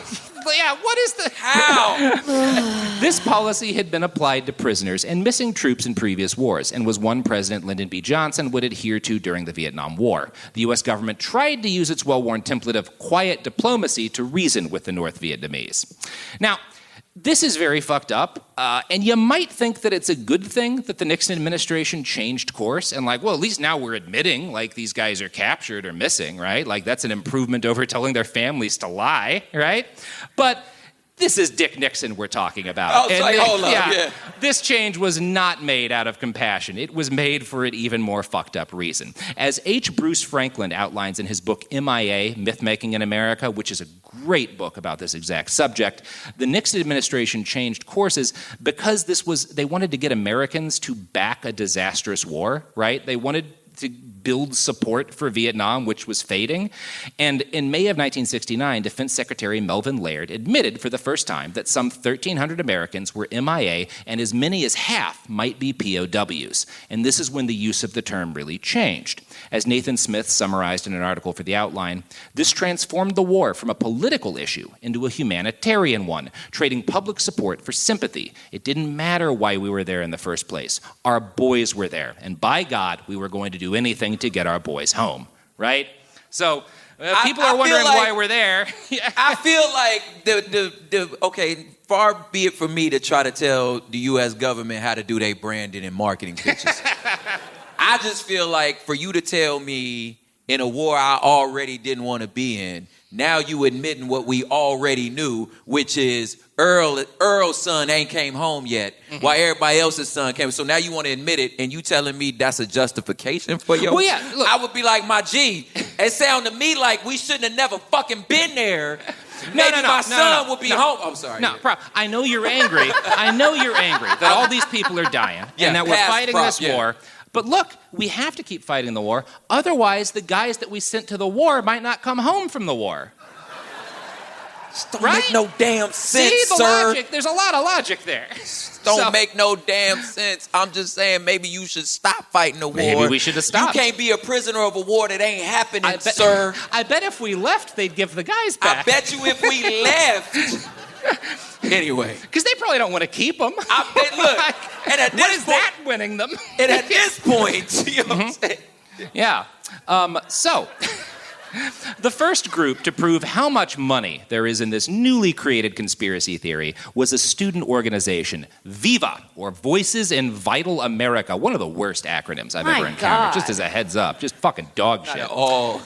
I: Yeah, what is the...
J: How?
I: This policy had been applied to prisoners and missing troops in previous wars and was one President Lyndon B. Johnson would adhere to during the Vietnam War. The U.S. government tried to use its well-worn template of quiet diplomacy to reason with the North Vietnamese. Now, this is very fucked up, and you might think that it's a good thing that the Nixon administration changed course and like, well, at least now we're admitting like these guys are captured or missing, right? Like that's an improvement over telling their families to lie, right? But this is Dick Nixon we're talking about.
J: Oh, like, hold up, yeah.
I: This change was not made out of compassion. It was made for an even more fucked up reason. As H. Bruce Franklin outlines in his book MIA, Myth-Making in America, which is a great book about this exact subject, the Nixon administration changed courses because they wanted to get Americans to back a disastrous war, right? They wanted to build support for Vietnam, which was fading. And in May of 1969, Defense Secretary Melvin Laird admitted for the first time that some 1,300 Americans were MIA and as many as half might be POWs. And this is when the use of the term really changed. As Nathan Smith summarized in an article for The Outline, this transformed the war from a political issue into a humanitarian one, trading public support for sympathy. It didn't matter why we were there in the first place. Our boys were there, and by God, we were going to do anything to get our boys home, right? So people are wondering why we're there.
J: I feel like okay, far be it from me to try to tell the U.S. government how to do their branding and marketing pitches. I just feel like for you to tell me in a war I already didn't want to be in, now you admitting what we already knew, which is Earl's son ain't came home yet, while everybody else's son came. So now you want to admit it, and you telling me that's a justification for your...
I: Well, yeah, look,
J: I would be like, my G, it sound to me like we shouldn't have never fucking been there. Maybe my son would be home. I'm sorry.
I: I know you're angry. I know you're angry that all these people are dying and that we're fighting this war. But look, we have to keep fighting the war. Otherwise, the guys that we sent to the war might not come home from the war.
J: Don't make no damn sense,
I: See the
J: sir.
I: logic? There's a lot of logic there.
J: Don't make no damn sense. I'm just saying maybe you should stop fighting the war.
I: Maybe we should have stopped.
J: You can't be a prisoner of a war that ain't happening, sir.
I: I bet if we left, they'd give the guys back.
J: I bet you if we left... Anyway.
I: Because they probably don't want to keep them.
J: I bet, look, and at this
I: what is
J: point,
I: that winning them?
J: And at this point, you know what I'm saying?
I: Yeah. So, the first group to prove how much money there is in this newly created conspiracy theory was a student organization, VIVA, or Voices in Vital America, one of the worst acronyms I've ever encountered, just as a heads up, just fucking dog shit.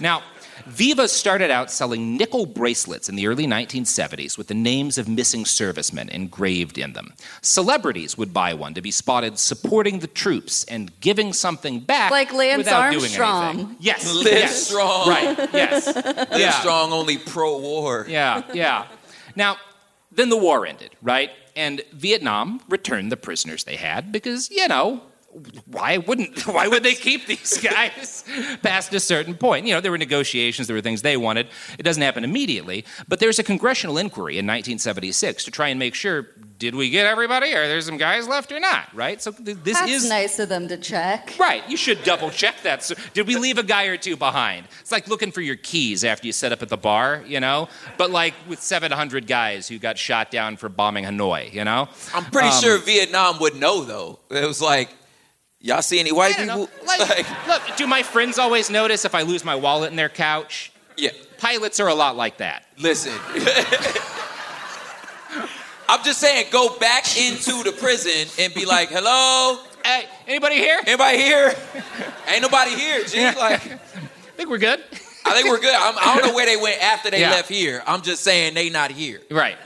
I: Now, Viva started out selling nickel bracelets in the early 1970s with the names of missing servicemen engraved in them. Celebrities would buy one to be spotted supporting the troops and giving something back
H: like Lance
J: without
H: Armstrong.
J: doing anything.
I: Yes.
J: Live strong.
I: Right, yes.
J: Live strong, only pro-war.
I: Yeah. Now, then the war ended, right? And Vietnam returned the prisoners they had because, why would they keep these guys past a certain point? There were negotiations, there were things they wanted. It doesn't happen immediately, but there's a congressional inquiry in 1976 to try and make sure, did we get everybody? Are there some guys left or not, right? So
N: That's nice of them to check.
I: Right, you should double check that. So, did we leave a guy or two behind? It's like looking for your keys after you set up at the bar, But like with 700 guys who got shot down for bombing Hanoi,
J: I'm pretty sure Vietnam would know, though. It was like, y'all see any white people?
I: Look, do my friends always notice if I lose my wallet in their couch?
J: Yeah.
I: Pilots are a lot like that.
J: Listen. I'm just saying, go back into the prison and be like, hello?
I: Hey, anybody here?
J: Anybody here? Ain't nobody here, G.
I: I think we're good.
J: I think we're good. I don't know where they went after they left here. I'm just saying they not here.
I: Right.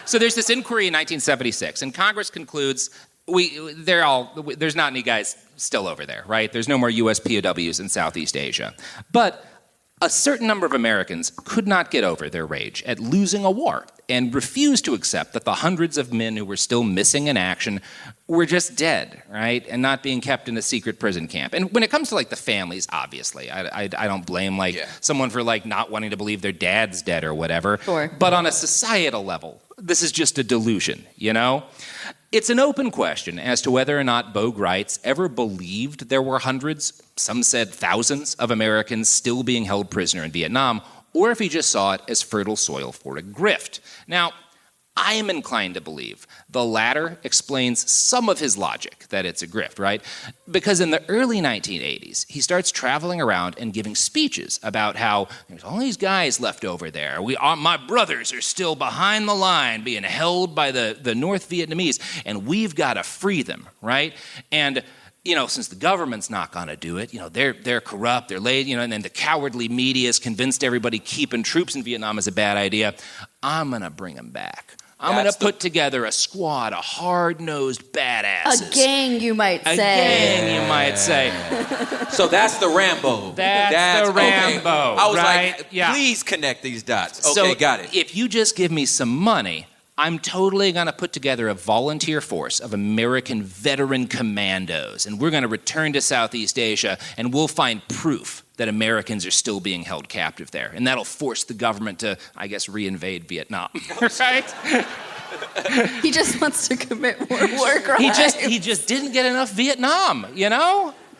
I: So there's this inquiry in 1976, and Congress concludes there's not any guys still over there, right? There's no more U.S. POWs in Southeast Asia. But A certain number of Americans could not get over their rage at losing a war and refused to accept that the hundreds of men who were still missing in action were just dead, right? And not being kept in a secret prison camp. And when it comes to like the families, obviously, I don't blame someone for like not wanting to believe their dad's dead or whatever.
H: Sure.
I: But on a societal level, this is just a delusion, you know? It's an open question as to whether or not Bo Gritz ever believed there were hundreds, some said thousands, of Americans still being held prisoner in Vietnam, or if he just saw it as fertile soil for a grift. Now, I am inclined to believe the latter explains some of his logic, that it's a grift, right? Because in the early 1980s, he starts traveling around and giving speeches about how there's all these guys left over there. My brothers are still behind the line being held by the North Vietnamese, and we've got to free them, right? And since the government's not going to do it, they're corrupt, they're lazy, and then the cowardly media has convinced everybody keeping troops in Vietnam is a bad idea. I'm going to bring them back. I'm going to put together a squad of hard-nosed badasses.
N: A gang, you might say.
I: A gang, you might say.
J: So that's the Rambo.
I: That's the Rambo.
J: Okay. I was
I: right?
J: like,
I: yeah.
J: Please connect these dots. Okay,
I: So
J: got it.
I: If you just give me some money, I'm totally going to put together a volunteer force of American veteran commandos, and we're going to return to Southeast Asia, and we'll find proof that Americans are still being held captive there. And that'll force the government to, I guess, reinvade Vietnam, right?
N: He just wants to commit more war crimes.
I: He just didn't get enough Vietnam,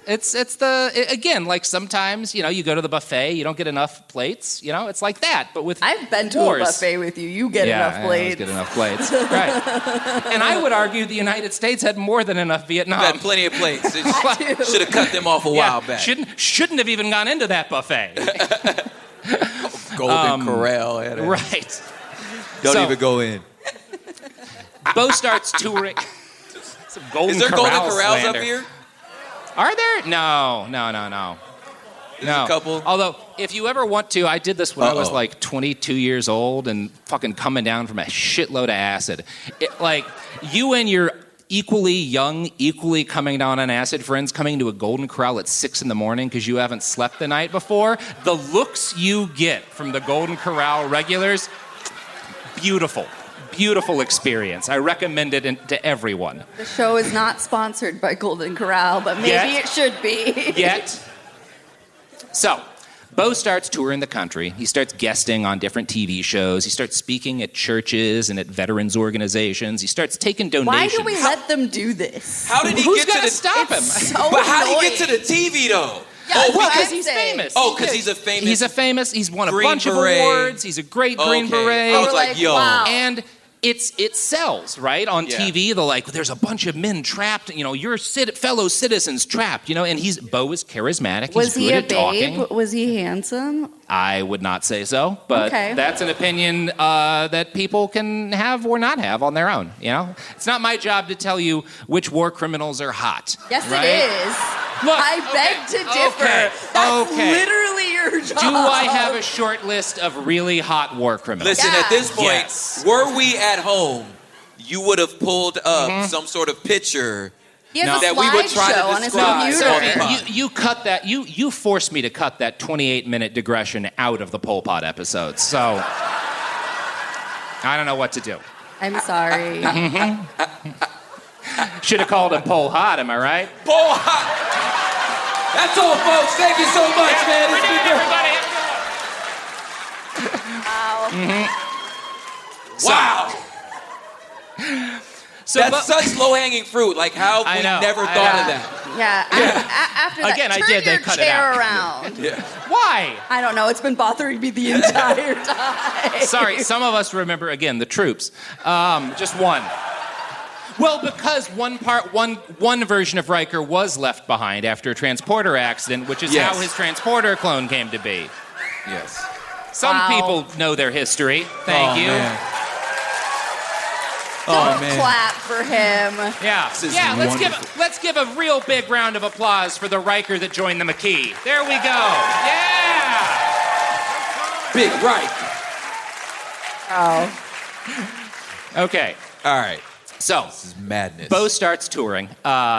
I: Again, like sometimes, you go to the buffet, you don't get enough plates, it's like that, but with
N: I've been to
I: wars.
N: a buffet with you. You get enough plates.
I: Get enough plates. Right. And I would argue the United States had more than enough Vietnam.
J: You had plenty of plates. Should have cut them off a while back.
I: Shouldn't have even gone into that buffet.
J: Golden Corral.
I: Right.
J: Don't even go in.
I: Bo starts touring. Some
J: Is there Golden Corrals up here?
I: Are there? No.
J: There's a couple.
I: Although, if you ever want to, I did this when I was like 22 years old and fucking coming down from a shitload of acid. You and your equally young, equally coming down on acid friends coming to a Golden Corral at 6 in the morning because you haven't slept the night before, the looks you get from the Golden Corral regulars, beautiful. Beautiful experience. I recommend it to everyone.
N: The show is not sponsored by Golden Corral, but maybe it should be.
I: Yet. So, Bo starts touring the country. He starts guesting on different TV shows. He starts speaking at churches and at veterans organizations. He starts taking donations.
N: Why do we let them do this?
J: How did he
I: Who's
J: get to
I: gonna
J: the
I: stop him?
N: So
J: But how
N: annoying.
J: did he get to the TV though?
N: Yeah,
I: because he's famous.
J: Because he's
I: won a
J: Green
I: bunch
J: Beret.
I: of awards. He's a great Green Beret.
J: I was like, yo.
N: Wow.
I: And it sells, right? On TV, they're like, there's a bunch of men trapped, your fellow citizens trapped, and Bo is charismatic.
N: Was
I: he's
N: he
I: good
N: a
I: at
N: babe?
I: talking.
N: Was he handsome?
I: I would not say so, but that's an opinion that people can have or not have on their own, It's not my job to tell you which war criminals are hot.
N: Yes,
I: right?
N: it is.
I: Look,
N: I beg to differ. That's literally your job.
I: Do I have a short list of really hot war criminals?
J: Listen, at this point, were we at home, you would have pulled up some sort of picture
N: He has a
J: that we would try
N: slideshow
J: to
N: on his
J: describe.
N: computer.
I: You cut that. You forced me to cut that 28-minute digression out of the Pol Pot episodes. So I don't know what to do.
N: I'm sorry.
I: Should have called him Pol Hot. Am I right?
J: Pol Hot. That's all, folks. Thank you so much, man. It's been
N: Wow.
J: Wow.
I: So,
J: that's such low-hanging fruit. Like, how have we never thought of that?
N: Yeah. After that,
I: Again, I
N: turn
I: did. They
N: your
I: cut it
N: chair
I: out.
N: around.
I: Why?
N: I don't know. It's been bothering me the entire time.
I: Sorry, some of us remember, again, the troops. Just one. Well, because one version of Riker was left behind after a transporter accident, which is how his transporter clone came to be.
J: Yes.
I: Some people know their history. Thank you.
J: Man.
N: Don't clap for him.
I: Yeah. Let's give a real big round of applause for the Riker that joined the McKee. There we go. Yeah.
J: Big Riker.
N: Oh.
I: Okay.
J: All right.
I: So,
J: this is madness.
I: Bo starts touring.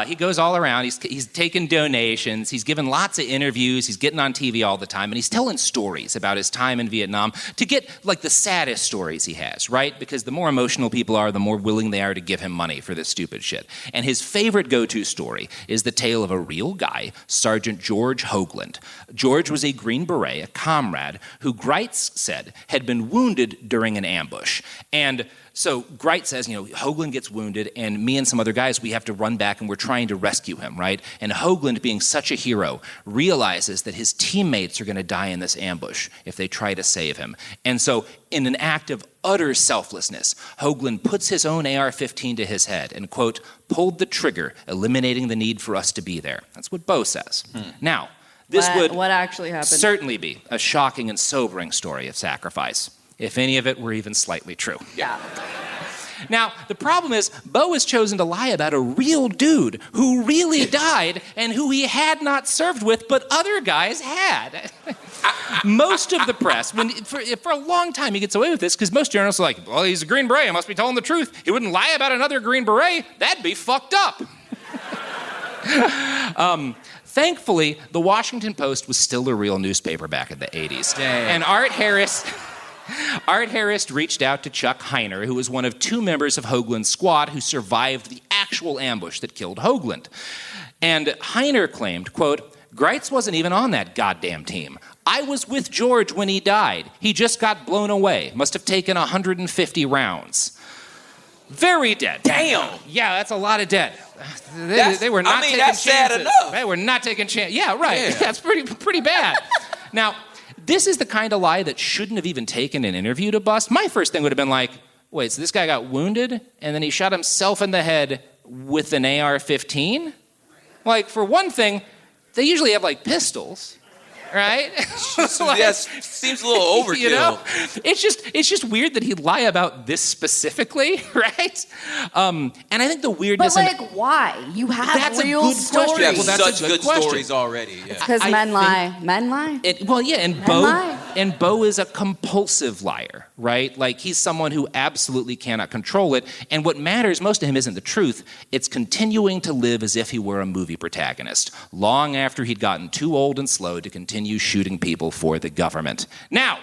I: He goes all around. He's taking donations. He's given lots of interviews. He's getting on TV all the time. And he's telling stories about his time in Vietnam to get, like, the saddest stories he has, right? Because the more emotional people are, the more willing they are to give him money for this stupid shit. And his favorite go-to story is the tale of a real guy, Sergeant George Hoagland. George was a Green Beret, a comrade, who Gritz said had been wounded during an ambush. And so Gritz says, Hoagland gets wounded, and me and some other guys, we have to run back, and we're trying to rescue him, right? And Hoagland, being such a hero, realizes that his teammates are going to die in this ambush if they try to save him. And so, in an act of utter selflessness, Hoagland puts his own AR-15 to his head and, quote, pulled the trigger, eliminating the need for us to be there. That's what Bo says. Now, this would
H: what actually happened?
I: Certainly be a shocking and sobering story of sacrifice, if any of it were even slightly true.
H: Yeah.
I: Now, the problem is, Bo has chosen to lie about a real dude who really died and who he had not served with, but other guys had. Most of the press, for a long time, he gets away with this because most journalists are like, well, he's a Green Beret, I must be telling the truth. He wouldn't lie about another Green Beret. That'd be fucked up. Thankfully, the Washington Post was still a real newspaper back in the 80s. Damn. And Art Harris reached out to Chuck Heiner, who was one of two members of Hoagland's squad who survived the actual ambush that killed Hoagland. And Heiner claimed, quote, Gritz wasn't even on that goddamn team. I was with George when he died. He just got blown away. Must have taken 150 rounds. Very dead.
J: Damn.
I: Yeah, that's a lot of dead. They were not taking chances.
J: Sad enough.
I: They were not taking chances. Yeah, right. Yeah. That's pretty bad. Now, this is the kind of lie that shouldn't have even taken an interview to bust. My first thing would have been like, wait, so this guy got wounded and then he shot himself in the head with an AR-15? Like, for one thing, they usually have, like, pistols, right?
J: Yes, seems a little overkill.
I: It's just weird that he'd lie about this specifically, right? And I think the weirdness...
N: But, why? You have
I: that's
N: real
I: a good
N: stories.
I: Question.
J: You have such good stories already.
N: It's because men lie. Men lie?
I: And Bo is a compulsive liar, right? Like, he's someone who absolutely cannot control it. And what matters most to him isn't the truth. It's continuing to live as if he were a movie protagonist, long after he'd gotten too old and slow to continue shooting people for the government. Now,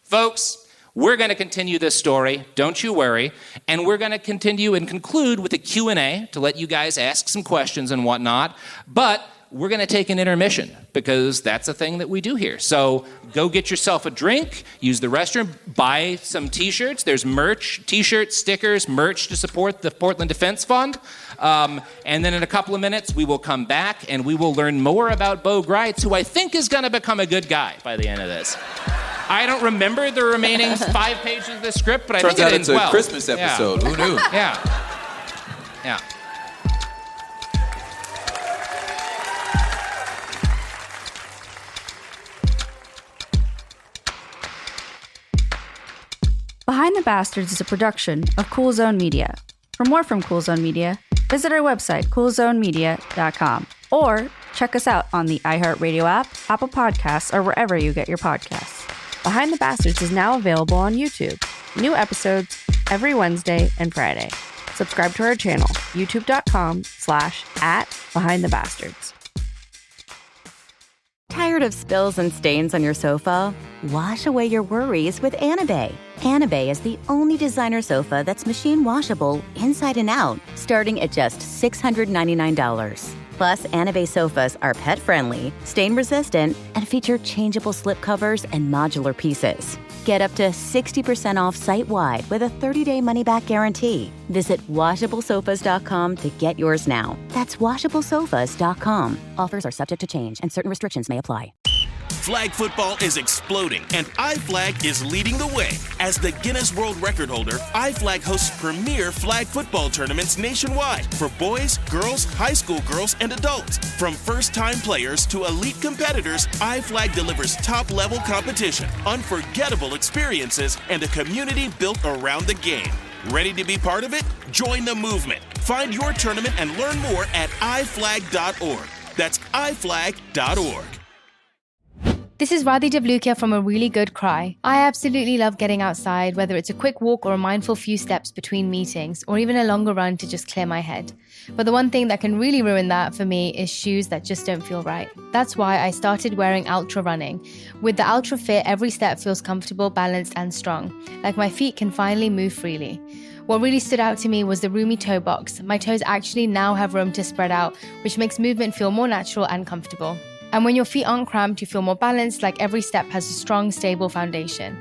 I: folks, we're going to continue this story, don't you worry, and we're going to continue and conclude with a Q&A to let you guys ask some questions and whatnot, but we're going to take an intermission because that's a thing that we do here. So go get yourself a drink, use the restroom, buy some T-shirts. There's merch, T-shirts, stickers, merch to support the Portland Defense Fund. And then in a couple of minutes, we will come back and we will learn more about Bo Gritz, who I think is going to become a good guy by the end of this. I don't remember the remaining 5 pages of the script, but I think it ends well.
J: Turns out it's a Christmas episode.
I: Yeah.
J: Who knew?
I: Yeah.
O: Behind the Bastards is a production of Cool Zone Media. For more from Cool Zone Media, visit our website, coolzonemedia.com, or check us out on the iHeartRadio app, Apple Podcasts, or wherever you get your podcasts. Behind the Bastards is now available on YouTube. New episodes every Wednesday and Friday. Subscribe to our channel, youtube.com/@BehindTheBastards.
B: Tired of spills and stains on your sofa? Wash away your worries with Anabay. Anabay is the only designer sofa that's machine washable inside and out, starting at just $699. Plus, Anabay sofas are pet-friendly, stain-resistant, and feature changeable slip covers and modular pieces. Get up to 60% off site-wide with a 30-day money-back guarantee. Visit WashableSofas.com to get yours now. That's WashableSofas.com. Offers are subject to change, and certain restrictions may apply.
M: Flag football is exploding, and iFlag is leading the way. As the Guinness World Record holder, iFlag hosts premier flag football tournaments nationwide for boys, girls, high school girls, and adults. From first-time players to elite competitors, iFlag delivers top-level competition, unforgettable experiences, and a community built around the game. Ready to be part of it? Join the movement. Find your tournament and learn more at iflag.org. That's iflag.org.
P: This is Radhi Devlukia from A Really Good Cry. I absolutely love getting outside, whether it's a quick walk or a mindful few steps between meetings, or even a longer run to just clear my head. But the one thing that can really ruin that for me is shoes that just don't feel right. That's why I started wearing Ultra Running. With the Ultra Fit, every step feels comfortable, balanced, and strong, like my feet can finally move freely. What really stood out to me was the roomy toe box. My toes actually now have room to spread out, which makes movement feel more natural and comfortable. And when your feet aren't cramped, you feel more balanced, like every step has a strong, stable foundation.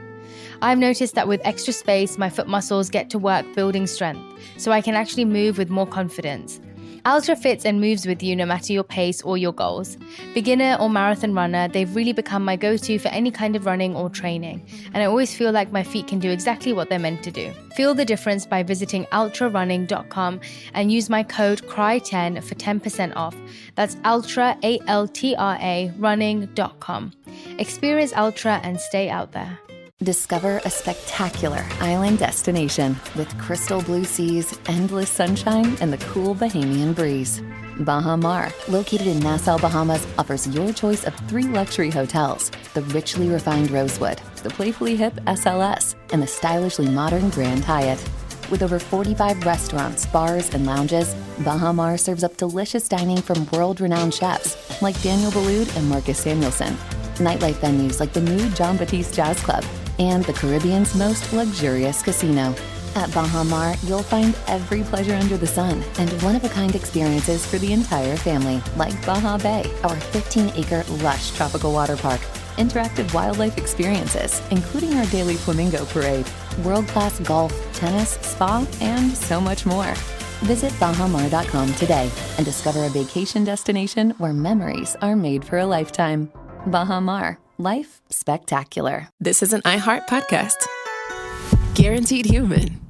P: I've noticed that with extra space, my foot muscles get to work building strength, so I can actually move with more confidence. Ultra fits and moves with you no matter your pace or your goals. Beginner or marathon runner, they've really become my go-to for any kind of running or training, and I always feel like my feet can do exactly what they're meant to do. Feel the difference by visiting ultrarunning.com and use my code CRY10 for 10% off. That's ultra, A-L-T-R-A, running.com. Experience Ultra and stay out there.
B: Discover a spectacular island destination with crystal blue seas, endless sunshine, and the cool Bahamian breeze. Baha Mar, located in Nassau, Bahamas, offers your choice of 3 luxury hotels: the richly refined Rosewood, the playfully hip SLS, and the stylishly modern Grand Hyatt. With over 45 restaurants, bars, and lounges, Baha Mar serves up delicious dining from world-renowned chefs like Daniel Boulud and Marcus Samuelson. Nightlife venues like the new John Batiste Jazz Club, and the Caribbean's most luxurious casino. At Baha Mar, you'll find every pleasure under the sun and one-of-a-kind experiences for the entire family, like Baha Bay, our 15-acre lush tropical water park, interactive wildlife experiences, including our daily flamingo parade, world-class golf, tennis, spa, and so much more. Visit bahamar.com today and discover a vacation destination where memories are made for a lifetime. Baha Mar. Life spectacular.
A: This is an iHeart podcast. Guaranteed human.